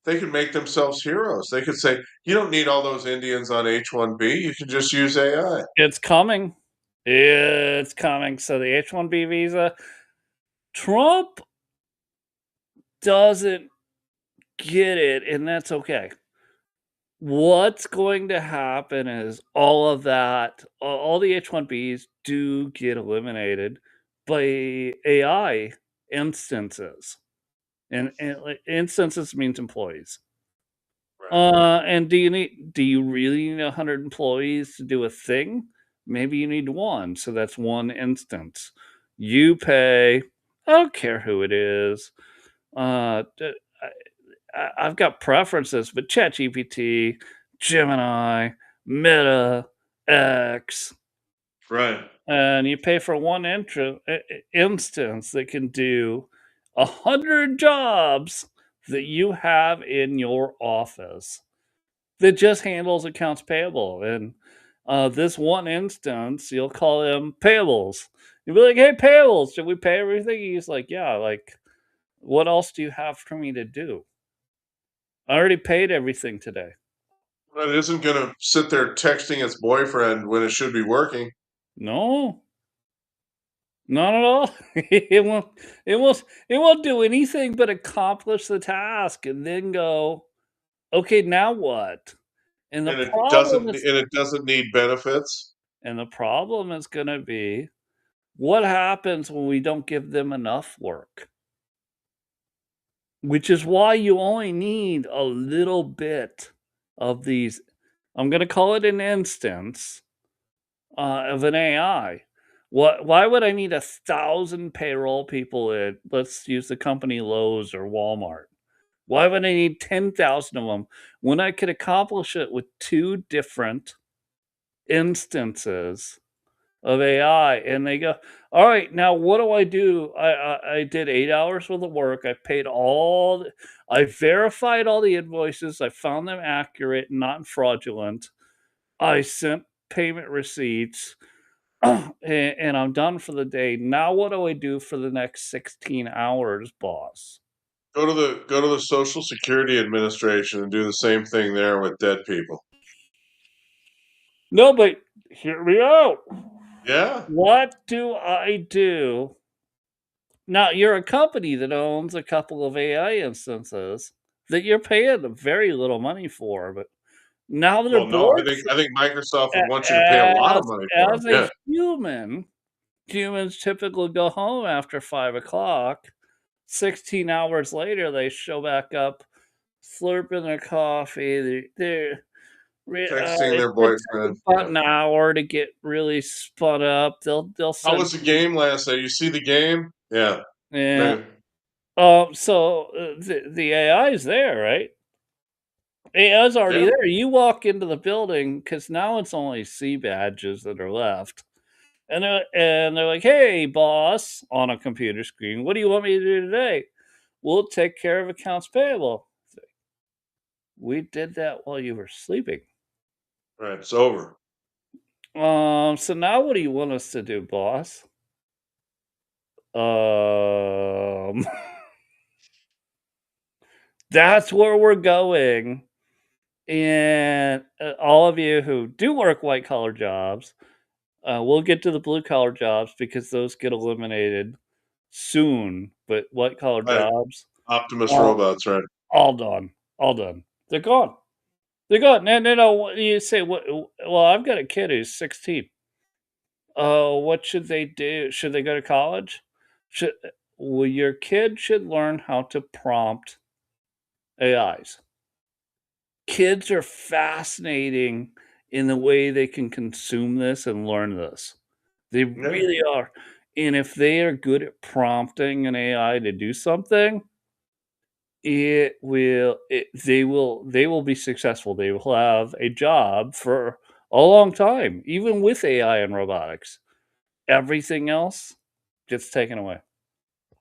S2: they could make themselves heroes. They could say, "You don't need all those Indians on H-1B. You can just use AI."
S1: It's coming. It's coming. So the H-1B visa, Trump doesn't get it, and that's okay. What's going to happen is all of that, all the H-1Bs do get eliminated by AI instances. And like, instances means employees.
S2: Right.
S1: And do you really need 100 employees to do a thing? Maybe you need one, so that's one instance. You pay, I don't care who it is. I've got preferences, but ChatGPT, Gemini, Meta, X,
S2: Right.
S1: and you pay for one instance that can do 100 jobs that you have in your office that just handles accounts payable. And this one instance, you'll call them payables. You'll be like, "Hey, payables, should we pay everything?" He's like, "Yeah, like, what else do you have for me to do? I already paid everything today."
S2: But it isn't gonna sit there texting its boyfriend when it should be working.
S1: No, not at all. It won't do anything but accomplish the task and then go, "Okay, now what?" And the problem is
S2: And it doesn't need benefits.
S1: And the problem is going to be what happens when we don't give them enough work? Which is why you only need a little bit of these. I'm going to call it an instance of an AI. Why would I need 1,000 payroll people at, let's use the company Lowe's or Walmart? Why would I need 10,000 of them when I could accomplish it with two different instances of AI? And they go, all right, now what do I do? I did 8 hours worth of work. I paid I verified all the invoices. I found them accurate, not fraudulent. I sent payment receipts and I'm done for the day. Now what do I do for the next 16 hours, boss?
S2: Go to the Social Security Administration and do the same thing there with dead people.
S1: No, but hear me out.
S2: Yeah.
S1: What do I do? Now, you're a company that owns a couple of AI instances that you're paying very little money for, but now they're
S2: Well, no,
S1: bored.
S2: I think Microsoft would want you to pay a lot of
S1: As
S2: money for them.
S1: as a
S2: Yeah.
S1: human, humans typically go home after 5 o'clock. 16 hours later, they show back up, slurping their coffee.
S2: Texting their
S1: It takes
S2: boyfriend.
S1: about
S2: Yeah.
S1: an hour to get really spun up. They'll
S2: How
S1: send
S2: was the game last night? You see the game? Yeah.
S1: yeah.
S2: Maybe.
S1: So the AI is there, right? AI is already
S2: Yeah.
S1: there. You walk into the building because now it's only C badges that are left, and they're like, "Hey, boss," on a computer screen. What do you want me to do today? We'll take care of accounts payable. We did that while you were sleeping.
S2: Right. It's over.
S1: So now what do you want us to do, boss? Um, that's where we're going. And all of you who do work white collar jobs, we'll get to the blue collar jobs because those get eliminated soon. But white collar
S2: Right.
S1: jobs,
S2: Optimus
S1: all,
S2: robots, right?
S1: all done, all done. They're gone. They're gone. No, no, no. You say what? Well, I've got a kid who's 16. What should they do? Should they go to college? Should Well, your kid should learn how to prompt AIs. Kids are fascinating in the way they can consume this and learn this. They
S2: Yeah.
S1: really are. And if they are good at prompting an AI to do something, they will be successful. They will have a job for a long time, even with AI and robotics. Everything else gets taken away.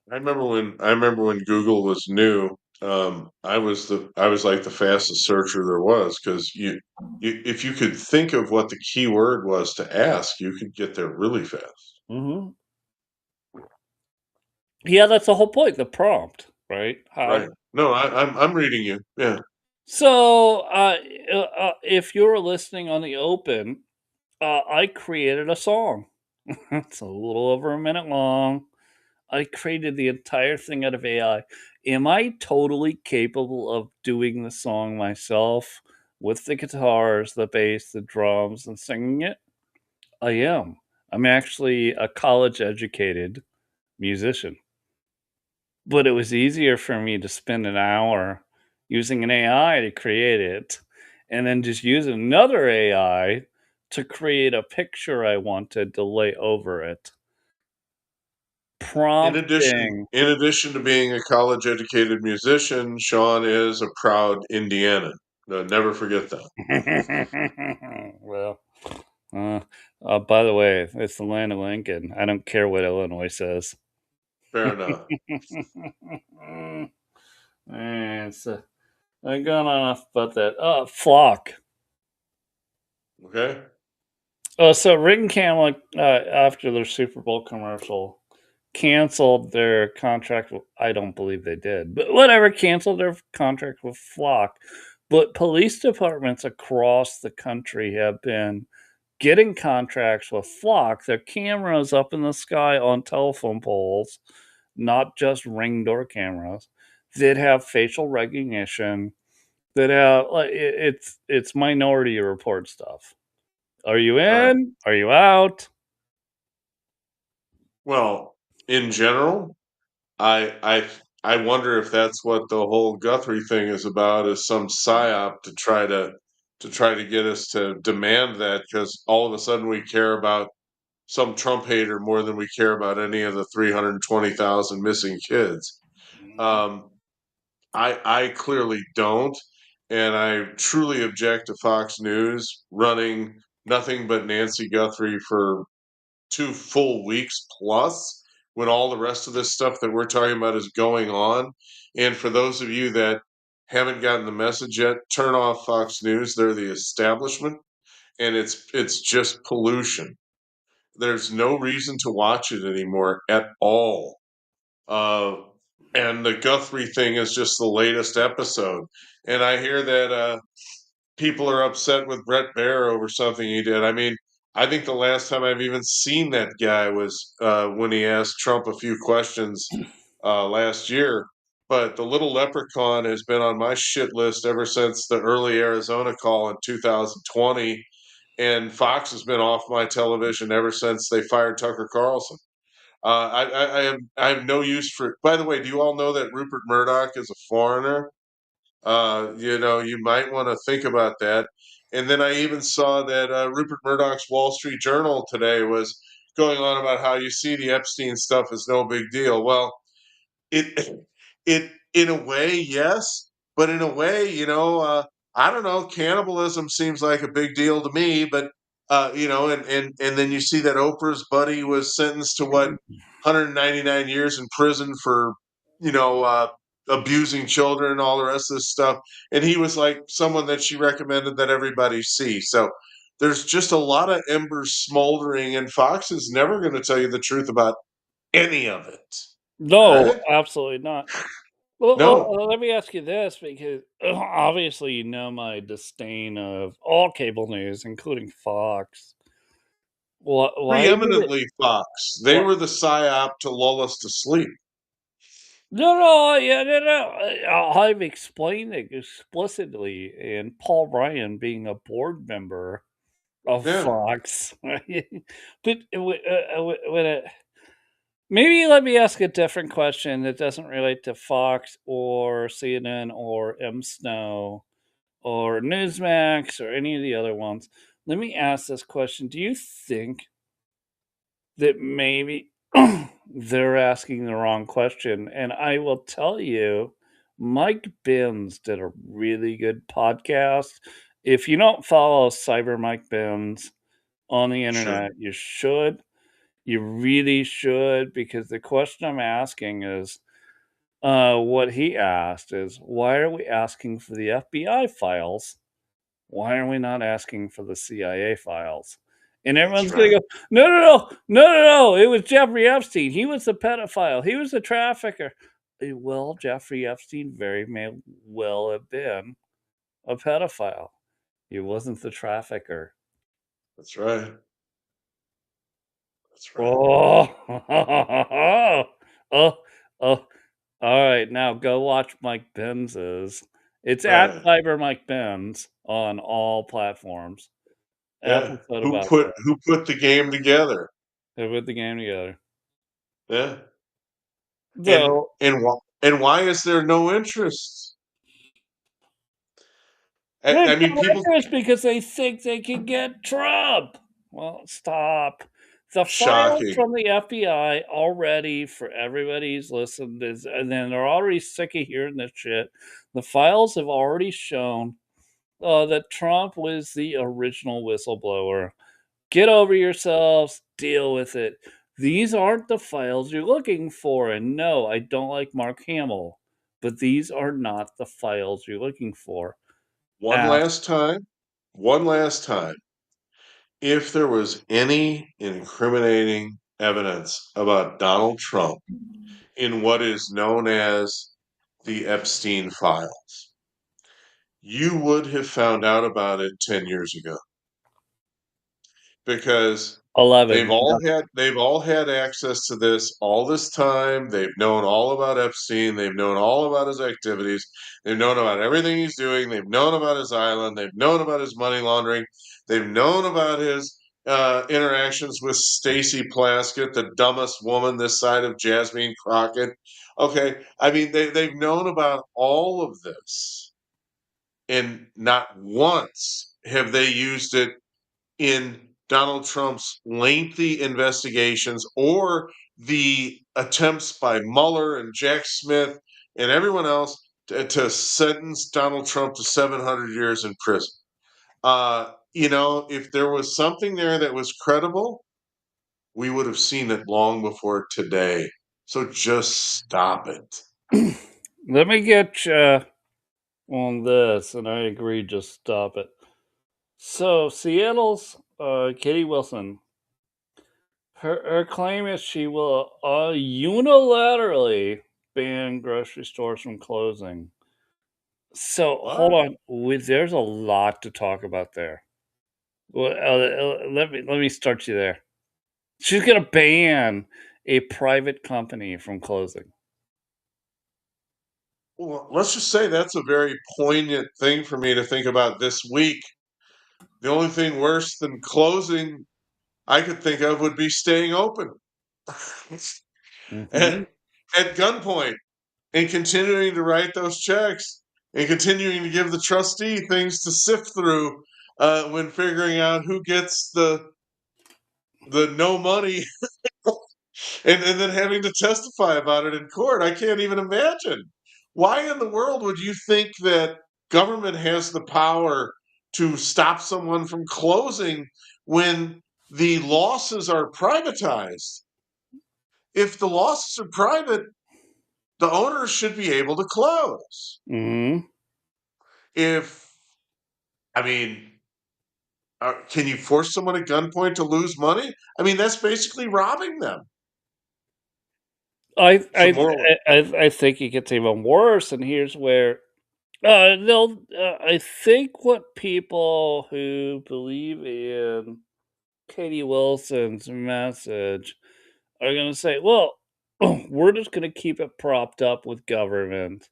S2: I remember when Google was new. I was like the fastest searcher there was because you if you could think of what the keyword was to ask, you could get there really fast.
S1: Mhm. Yeah, that's the whole point, the prompt, right?
S2: Right. No, I'm reading you. Yeah.
S1: So, if you're listening on the open, I created a song. It's a little over a minute long. I created the entire thing out of AI. Am I totally capable of doing the song myself with the guitars, the bass, the drums, and singing it? I am. I'm actually a college educated musician. But it was easier for me to spend an hour using an AI to create it, and then just use another AI to create a picture I wanted to lay over it. Prompting.
S2: In addition to being a college educated musician, Sean is a proud Indianan. Never forget that.
S1: Well, uh, by the way, it's the land of Lincoln. I don't care what Illinois says.
S2: Fair enough.
S1: It's, I got enough about that. Flock.
S2: Okay.
S1: So Ring Camel, after their Super Bowl commercial, canceled their contract. I don't believe they did, but whatever, canceled their contract with Flock. But police departments across the country have been getting contracts with Flock. Their cameras up in the sky on telephone poles, not just Ring door cameras, that have facial recognition. That have it's Minority Report stuff. Are you
S2: All right.
S1: in? Are you out?
S2: Well, in general, I I I wonder if that's what the whole Guthrie thing is about, is some psyop to try to get us to demand that, because all of a sudden we care about some Trump hater more than we care about any of the 320,000 missing kids.
S1: Mhm.
S2: Um, I clearly don't, and I truly object to Fox News running nothing but Nancy Guthrie for 2 full weeks plus, when all the rest of this stuff that we're talking about is going on. And for those of you that haven't gotten the message yet, turn off Fox News. They're the establishment, and it's just pollution. There's no reason to watch it anymore at all. Uh, and the Guthrie thing is just the latest episode. And I hear that people are upset with Brett Baer over something he did. I mean, I think the last time I've even seen that guy was when he asked Trump a few questions last year. But the little leprechaun has been on my shit list ever since the early Arizona call in 2020. And Fox has been off my television ever since they fired Tucker Carlson. I have no use for. By the way, do you all know that Rupert Murdoch is a foreigner? You might want to think about that. And then I even saw that Rupert Murdoch's Wall Street Journal today was going on about how, you see, the Epstein stuff is no big deal. Well, it it in a way, yes, but in a way, I don't know, cannibalism seems like a big deal to me, but and then you see that Oprah's buddy was sentenced to what, 199 years in prison for, you know, uh abusing children and all the rest of this stuff, and he was like someone that she recommended that everybody see. So there's just a lot of embers smoldering, and Fox is never going to tell you the truth about any of it. All
S1: No,
S2: right?
S1: absolutely not. Well,
S2: No.
S1: let me ask you this because obviously you know my disdain of all cable news, including Fox. Why did it?
S2: Preeminently Fox. They
S1: What?
S2: were the psyop to lull us to sleep.
S1: No, no, yeah, no, no. I've explained it explicitly, and Paul Ryan being a board member of
S2: Yeah,
S1: Fox, but when it maybe let me ask a different question that doesn't relate to Fox or CNN or M Snow or Newsmax or any of the other ones. Let me ask this question. Do you think that maybe they're asking the wrong question? And I will tell you, Mike Binns did a really good podcast. If you don't follow Cyber Mike Binns on the
S2: sure.
S1: internet, you should. You really should, because the question I'm asking is what he asked is, why are we asking for the FBI files? Why are we not asking for the CIA files? And
S2: That's
S1: everyone's gonna
S2: right.
S1: go, no, no, no, no, no, no. It was Jeffrey Epstein. He was the pedophile. He was the trafficker. Well, Jeffrey Epstein very may well have been a pedophile. He wasn't the trafficker.
S2: That's right. That's right.
S1: Oh, oh, oh. All right, now go watch Mike Benz's. It's at
S2: Right.
S1: Cyber Mike Benz on all platforms.
S2: Yeah.
S1: Episode
S2: Who
S1: about
S2: put
S1: that.
S2: who put the game together?
S1: They put the game together.
S2: Yeah. And
S1: So
S2: and why is there no interest? I
S1: there's
S2: mean,
S1: no
S2: people.
S1: interest because they think they can get Trump. Well, stop. The files
S2: Shocking.
S1: from the FBI already, for everybody who's listened, is, and then they're already sick of hearing this shit. The files have already shown that Trump was the original whistleblower. Get over yourselves, deal with it. These aren't the files you're looking for. And no, I don't like Mark Hamill, but these are not the files you're looking for.
S2: One
S1: Ask.
S2: last time. One last time. If there was any incriminating evidence about Donald Trump in what is known as the Epstein files, you would have found out about it 10 years ago. because
S1: 11.
S2: they've all had access to this all this time. They've known all about Epstein. They've known all about his activities. They've known about everything he's doing. They've known about his island. They've known about his money laundering. They've known about his interactions with Stacy Plaskett, the dumbest woman this side of Jasmine Crockett. Okay, I mean they've known about all of this, and not once have they used it in Donald Trump's lengthy investigations or the attempts by Mueller and Jack Smith and everyone else to sentence Donald Trump to 700 years in prison. If there was something there that was credible, we would have seen it long before today. So just stop it.
S1: Let me get you on this, and I agree, just stop it. So, Seattle's Katie Wilson, her claim is she will unilaterally ban grocery stores from closing. So, hold
S2: What?
S1: on. There's a lot to talk about there. Well, let me start you there. She's gonna ban a private company from closing.
S2: Well, let's just say that's a very poignant thing for me to think about this week. The only thing worse than closing I could think of would be staying open
S1: Mhm.
S2: at, at gunpoint and continuing to write those checks and continuing to give the trustee things to sift through when figuring out who gets the no money and then having to testify about it in court. I can't even imagine. Why in the world would you think that government has the power to stop someone from closing when the losses are privatized? If the losses are private, the owners should be able to close.
S1: Mhm.
S2: If, I mean, can you force someone at gunpoint to lose money? I mean, that's basically robbing them.
S1: I
S2: So
S1: I
S2: moral,
S1: I think it gets even worse, and here's where they'll. I think what people who believe in Katie Wilson's message are going to say, "Well, we're just going to keep it propped up with government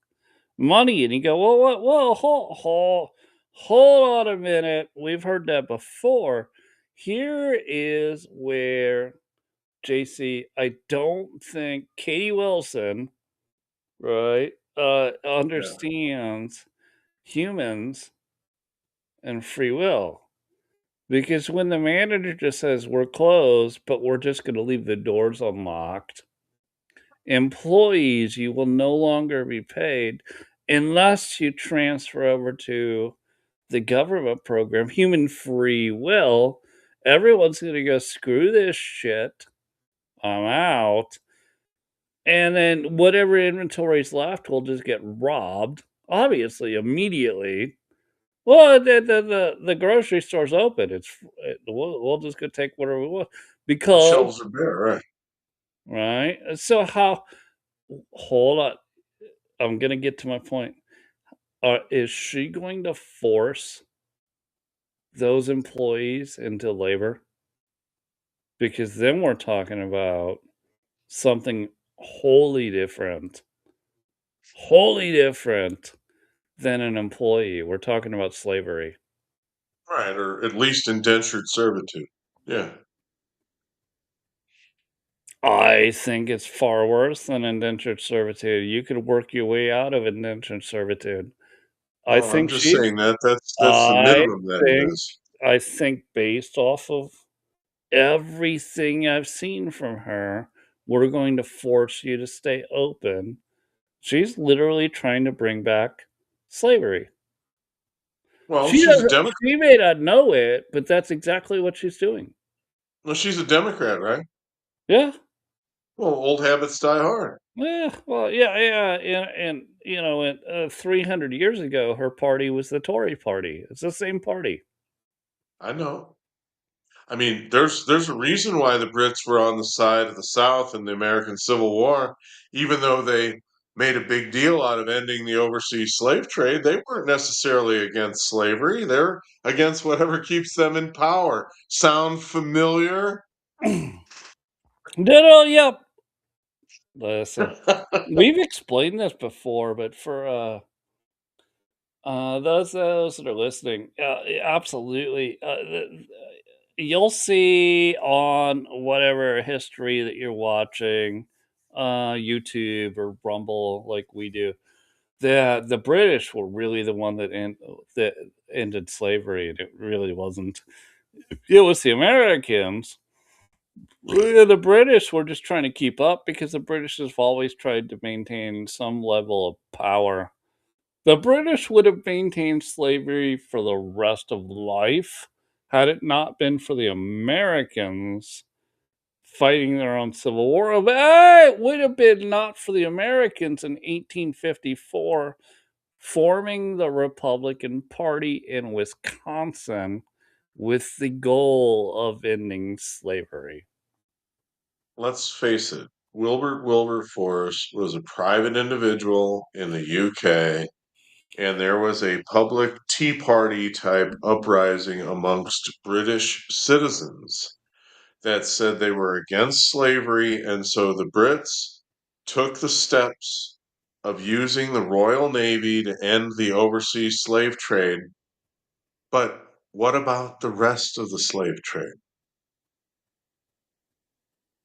S1: money," and you go, "Well, what? Well, hold on a minute. We've heard that before." Here is where JC, I don't think Katie Wilson, right,
S2: yeah.
S1: understands humans and free will. Because when the manager just says, "We're closed, but we're just gonna leave the doors unlocked," employees, you will no longer be paid unless you transfer over to the government program, human free will. Everyone's gonna go, "Screw this shit. I'm out." And then whatever inventory is left will just get robbed, obviously, immediately. Well, the grocery store's open. We'll just go take whatever we want
S2: The
S1: because
S2: shelves are bare, right?
S1: right? So how hold on, I'm gonna get to my point. Is she going to force those employees into labor? Because then we're talking about something wholly different than an employee. We're talking about slavery.
S2: Right, or at least indentured servitude. Yeah.
S1: I think it's far worse than indentured servitude. You could work your way out of indentured servitude. I
S2: Well, I'm
S1: think
S2: just
S1: she's
S2: saying that that's the
S1: I
S2: minimum that it
S1: think
S2: is.
S1: I think based off of everything I've seen from her, we're going to force you to stay open. She's literally trying to bring back slavery.
S2: Well,
S1: She
S2: she's a
S1: doesn't
S2: Democrat.
S1: she may not know it, but that's exactly what she's doing.
S2: Well, she's a Democrat, right?
S1: Yeah.
S2: Well, old habits die hard.
S1: Yeah, well, yeah, yeah, and 300 years ago, her party was the Tory party. It's the same party.
S2: I know. I mean, there's a reason why the Brits were on the side of the South in the American Civil War, even though they made a big deal out of ending the overseas slave trade, they weren't necessarily against slavery. They're against whatever keeps them in power. Sound familiar?
S1: No, yep. Listen, we've explained this before, but for those that are listening, absolutely, you'll see on whatever history that you're watching, YouTube or Rumble, like we do, the British were really the one that ended slavery, and it really wasn't. It was the Americans. The British were just trying to keep up because the British have always tried to maintain some level of power. The British would have maintained slavery for the rest of life had it not been for the Americans fighting their own civil war. It would have been not for the Americans in 1854 forming the Republican Party in Wisconsin with the goal of ending slavery.
S2: Let's face it, Wilbert Wilberforce was a private individual in the UK, and there was a public Tea Party type uprising amongst British citizens that said they were against slavery, and so the Brits took the steps of using the Royal Navy to end the overseas slave trade. But what about the rest of the slave trade?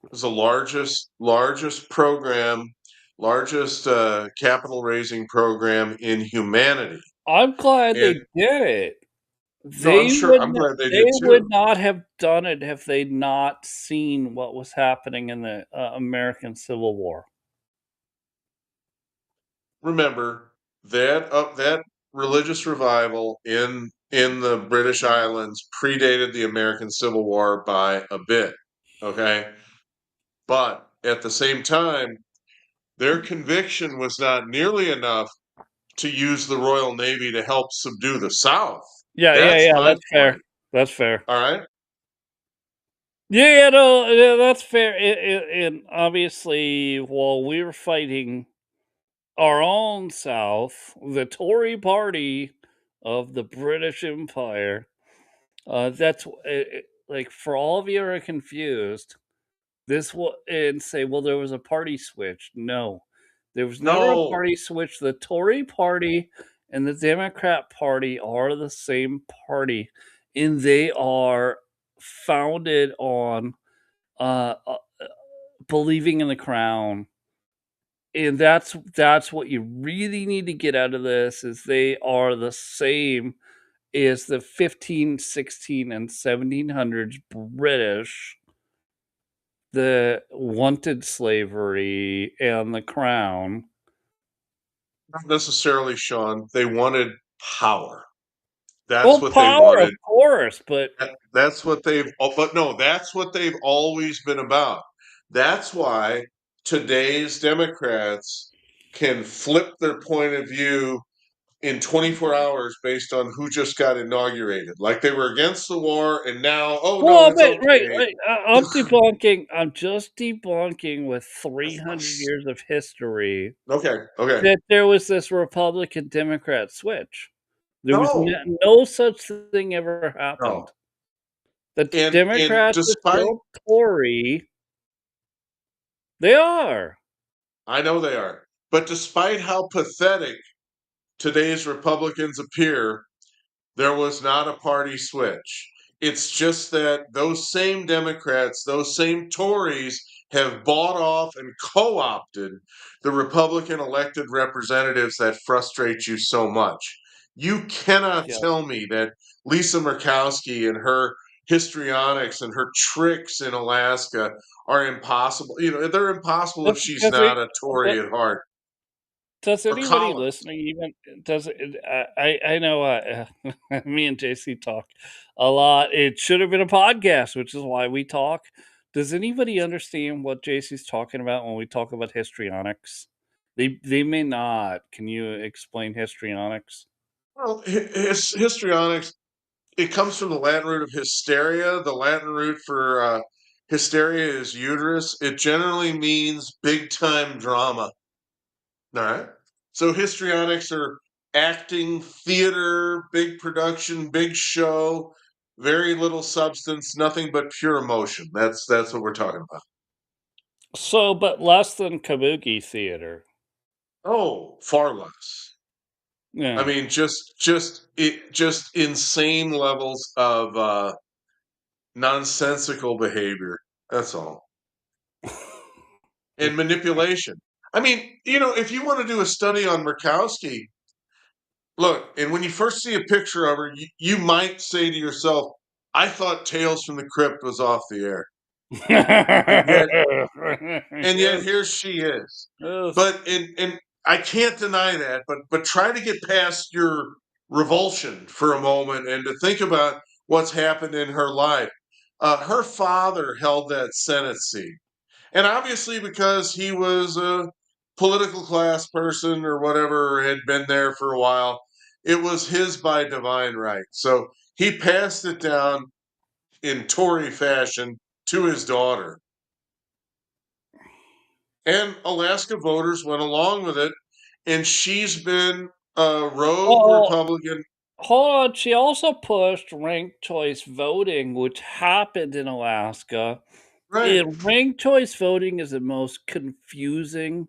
S2: It was the largest program, largest capital raising program in humanity.
S1: I'm glad
S2: And
S1: they did it.
S2: no, I'm sure. I'm glad they
S1: They
S2: did
S1: would
S2: too.
S1: not have done it if they'd not seen what was happening in the American Civil War.
S2: Remember that religious revival in the British Islands predated the American Civil War by a bit. Okay, but at the same time, their conviction was not nearly enough to use the Royal Navy to help subdue the South.
S1: Yeah, yeah,
S2: That's
S1: yeah.
S2: my
S1: That's fair.
S2: point.
S1: That's fair.
S2: All right.
S1: Yeah, yeah, no, yeah, that's fair. And obviously, while we were fighting our own South, the Tory party of the British Empire, like for all of you who are confused. This will and say, well, there was a party switch. No, there was never a
S2: No,
S1: party switch. The Tory party and the Democrat party are the same party, and they are founded on uh, uh, believing in the crown. And that's what you really need to get out of this is they are the same as the 15, 16, and 1700s British that wanted slavery and the crown.
S2: not necessarily, Sean. They wanted power. That's
S1: Well,
S2: what they
S1: power, of
S2: wanted.
S1: course, but
S2: That's what they've, but no, that's what they've always been about. That's why today's Democrats can flip their point of view in 24 hours based on who just got inaugurated. Like they were against the war, and now, oh no,
S1: well,
S2: it's
S1: but right,
S2: okay.
S1: right. I'm debunking. I'm just debunking with 300 years of history
S2: Okay, okay.
S1: that there was this Republican Democrat switch. There was
S2: No,
S1: no such thing ever
S2: no.
S1: happened. The
S2: And
S1: Democrats are
S2: despite,
S1: still Tory. They are.
S2: I know they are, but despite how pathetic today's Republicans appear, there was not a party switch. It's just that those same Democrats, those same Tories have bought off and co opted the Republican elected representatives that frustrate you so much. You cannot
S1: Yeah.
S2: tell me that Lisa Murkowski and her histrionics and her tricks in Alaska are impossible. You know, they're impossible if
S1: Does,
S2: she's
S1: does,
S2: not
S1: it,
S2: a Tory at heart.
S1: Does
S2: Or
S1: anybody
S2: Collins.
S1: listening even does it? I know me and JC talk a lot. It should have been a podcast, which is why we talk. Does anybody understand what JC's talking about when we talk about histrionics? They may not. Can you explain histrionics?
S2: Well, histrionics, it comes from the Latin root of hysteria. The Latin root for hysteria is uterus. It generally means big time drama. All right. So histrionics are acting, theater, big production, big show, very little substance, nothing but pure emotion. That's what we're talking about.
S1: So, but less than kabuki theater.
S2: Oh, far less. I
S1: Yeah.
S2: mean, just insane levels of nonsensical behavior. That's all. And manipulation. I mean, if you want to do a study on Murkowski, look, and when you first see a picture of her, you might say to yourself, I thought Tales from the Crypt was off the air. And yet and yet
S1: Yes,
S2: here she is.
S1: yes.
S2: But and I can't deny that, but try to get past your revulsion for a moment and to think about what's happened in her life. Her father held that Senate seat. And obviously, because he was a political class person or whatever, had been there for a while, it was his by divine right. So he passed it down in Tory fashion to his daughter. And Alaska voters went along with it. And she's been a rogue
S1: Well,
S2: Republican.
S1: hold on. She also pushed ranked choice voting, which happened in Alaska.
S2: Right.
S1: And ranked choice voting is the most confusing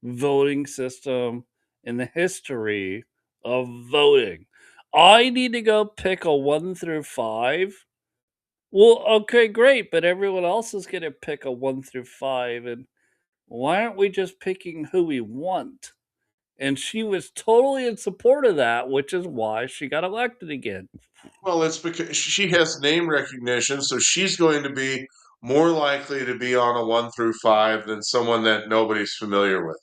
S1: voting system in the history of voting. I need to go pick a 1 through 5. Well, okay, great, but everyone else is gonna pick a 1 through 5, and why aren't we just picking who we want? And she was totally in support of that, which is why she got elected again.
S2: Well, it's because she has name recognition, so she's going to be more likely to be on a 1 through 5 than someone that nobody's familiar with.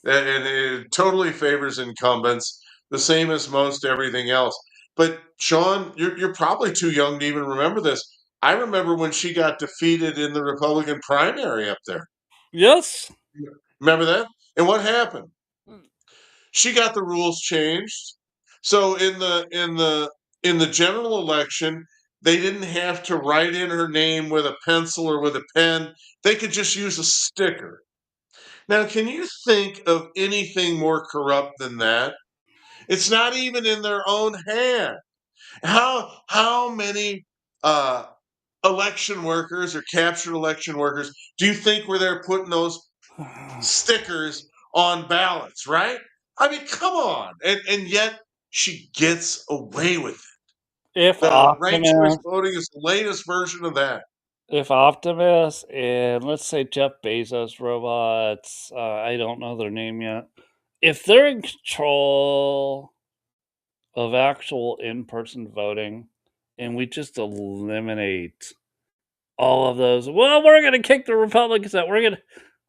S2: And it totally favors incumbents, the same as most everything else. But Sean, you're probably too young to even remember this. I remember when she got defeated in the Republican primary up there.
S1: Yes.
S2: Remember that? And what happened? She got the rules changed. So in the general election, they didn't have to write in her name with a pencil or with a pen. They could just use a sticker. Now, can you think of anything more corrupt than that? It's not even in their own hand. How many uh, election workers or captured election workers do you think were there putting those stickers on ballots, right? I mean, come on. And yet she gets away with it.
S1: If
S2: The ranked choice
S1: Optimus
S2: voting is the latest version of that.
S1: if Optimus and let's say Jeff Bezos robots, I don't know their name yet. If they're in control of actual in-person voting and we just eliminate all of those, well, we're gonna kick the Republicans out. We're gonna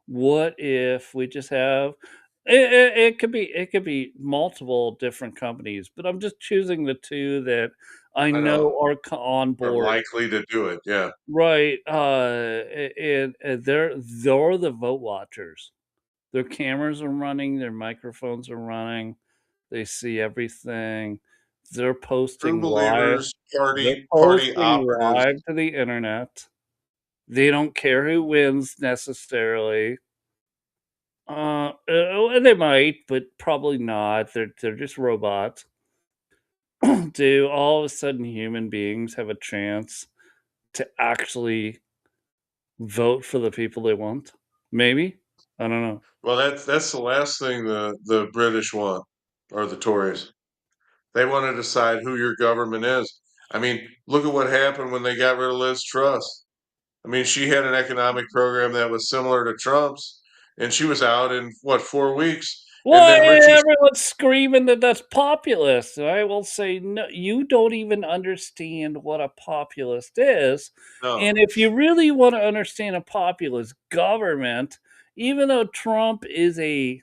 S1: What if we just have it could be multiple different companies, but I'm just choosing the 2 that I
S2: I know.
S1: know are on
S2: Are
S1: board.
S2: likely to do it. Yeah.
S1: Right, and they're the vote watchers. Their cameras are running, their microphones are running, they see everything. They're
S2: True
S1: posting live
S2: believers,
S1: they're
S2: party
S1: posting
S2: operatives.
S1: live to the internet. They don't care who wins necessarily. They might, but probably not. They're just robots. Do all of a sudden human beings have a chance to actually vote for the people they want? Maybe. I don't know.
S2: Well, that's the last thing the British want, or the Tories. They want to decide who your government is. I mean, look at what happened when they got rid of Liz Truss. I mean, she had an economic program that was similar to Trump's, and she was out in what, 4 weeks. And
S1: Well,
S2: then
S1: and
S2: Richie,
S1: everyone's screaming that that's populist. I will say, no, you don't even understand what a populist is. And
S2: no,
S1: if you really want to understand a populist government, even though Trump is a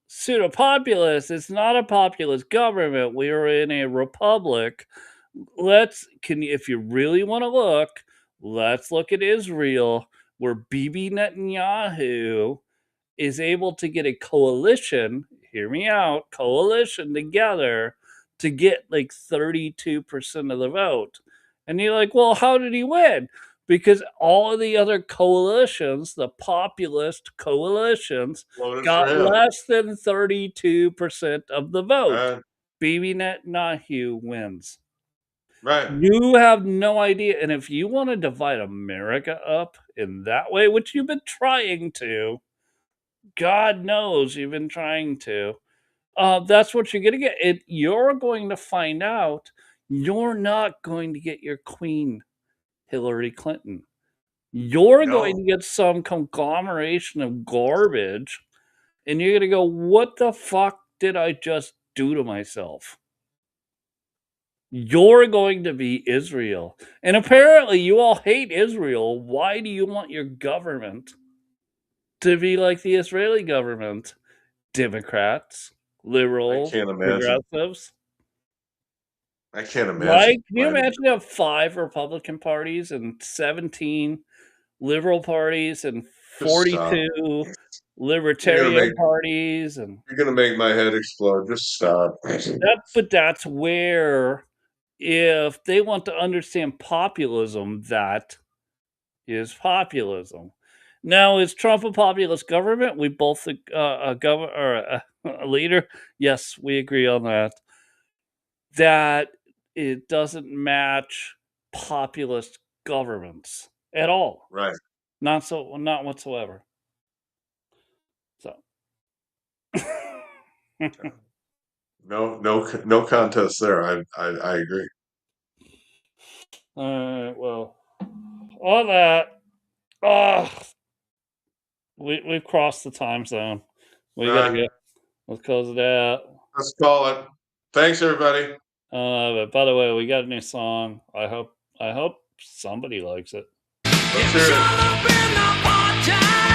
S1: pseudo populist, it's not a populist government. We are in a republic. If you really want to look, let's look at Israel, where Bibi Netanyahu is able to get a coalition, hear me out, coalition together to get like 32% of the vote. And you're like, well, how did he win? because all of the other coalitions, the populist coalitions,
S2: Voted for
S1: got
S2: him.
S1: less than 32% of the vote.
S2: Right.
S1: Bibi Netanyahu wins.
S2: Right.
S1: You have no idea. And if you want to divide America up in that way, which you've been trying to, God knows you've been trying to, that's what you're going to get. You're going to find out you're not going to get your queen, Hillary Clinton. You're going
S2: No.
S1: to get some conglomeration of garbage, and you're going to go, what the fuck did I just do to myself? You're going to be Israel. And apparently, you all hate Israel. Why do you want your government to be like the Israeli government? Democrats,
S2: I
S1: liberals,
S2: can't imagine.
S1: progressives.
S2: I can't
S1: Right?
S2: imagine.
S1: Can you imagine you have 5 Republican parties and 17 liberal parties and
S2: Just stop.
S1: 42 libertarian parties? And
S2: You're gonna make my head explode. Just stop.
S1: but that's where, if they want to understand populism, that is populism. Now, is Trump a populist government? We both a leader. Yes, we agree on that. That it doesn't match populist governments at all.
S2: Right.
S1: Not whatsoever. So
S2: No contest there. I agree.
S1: Well, all that. We've crossed the time zone. We gotta
S2: Right.
S1: go. Let's close it out.
S2: Let's call it. Thanks, everybody.
S1: But by the way, we got a new song. I hope somebody likes it.
S2: Let's hear it.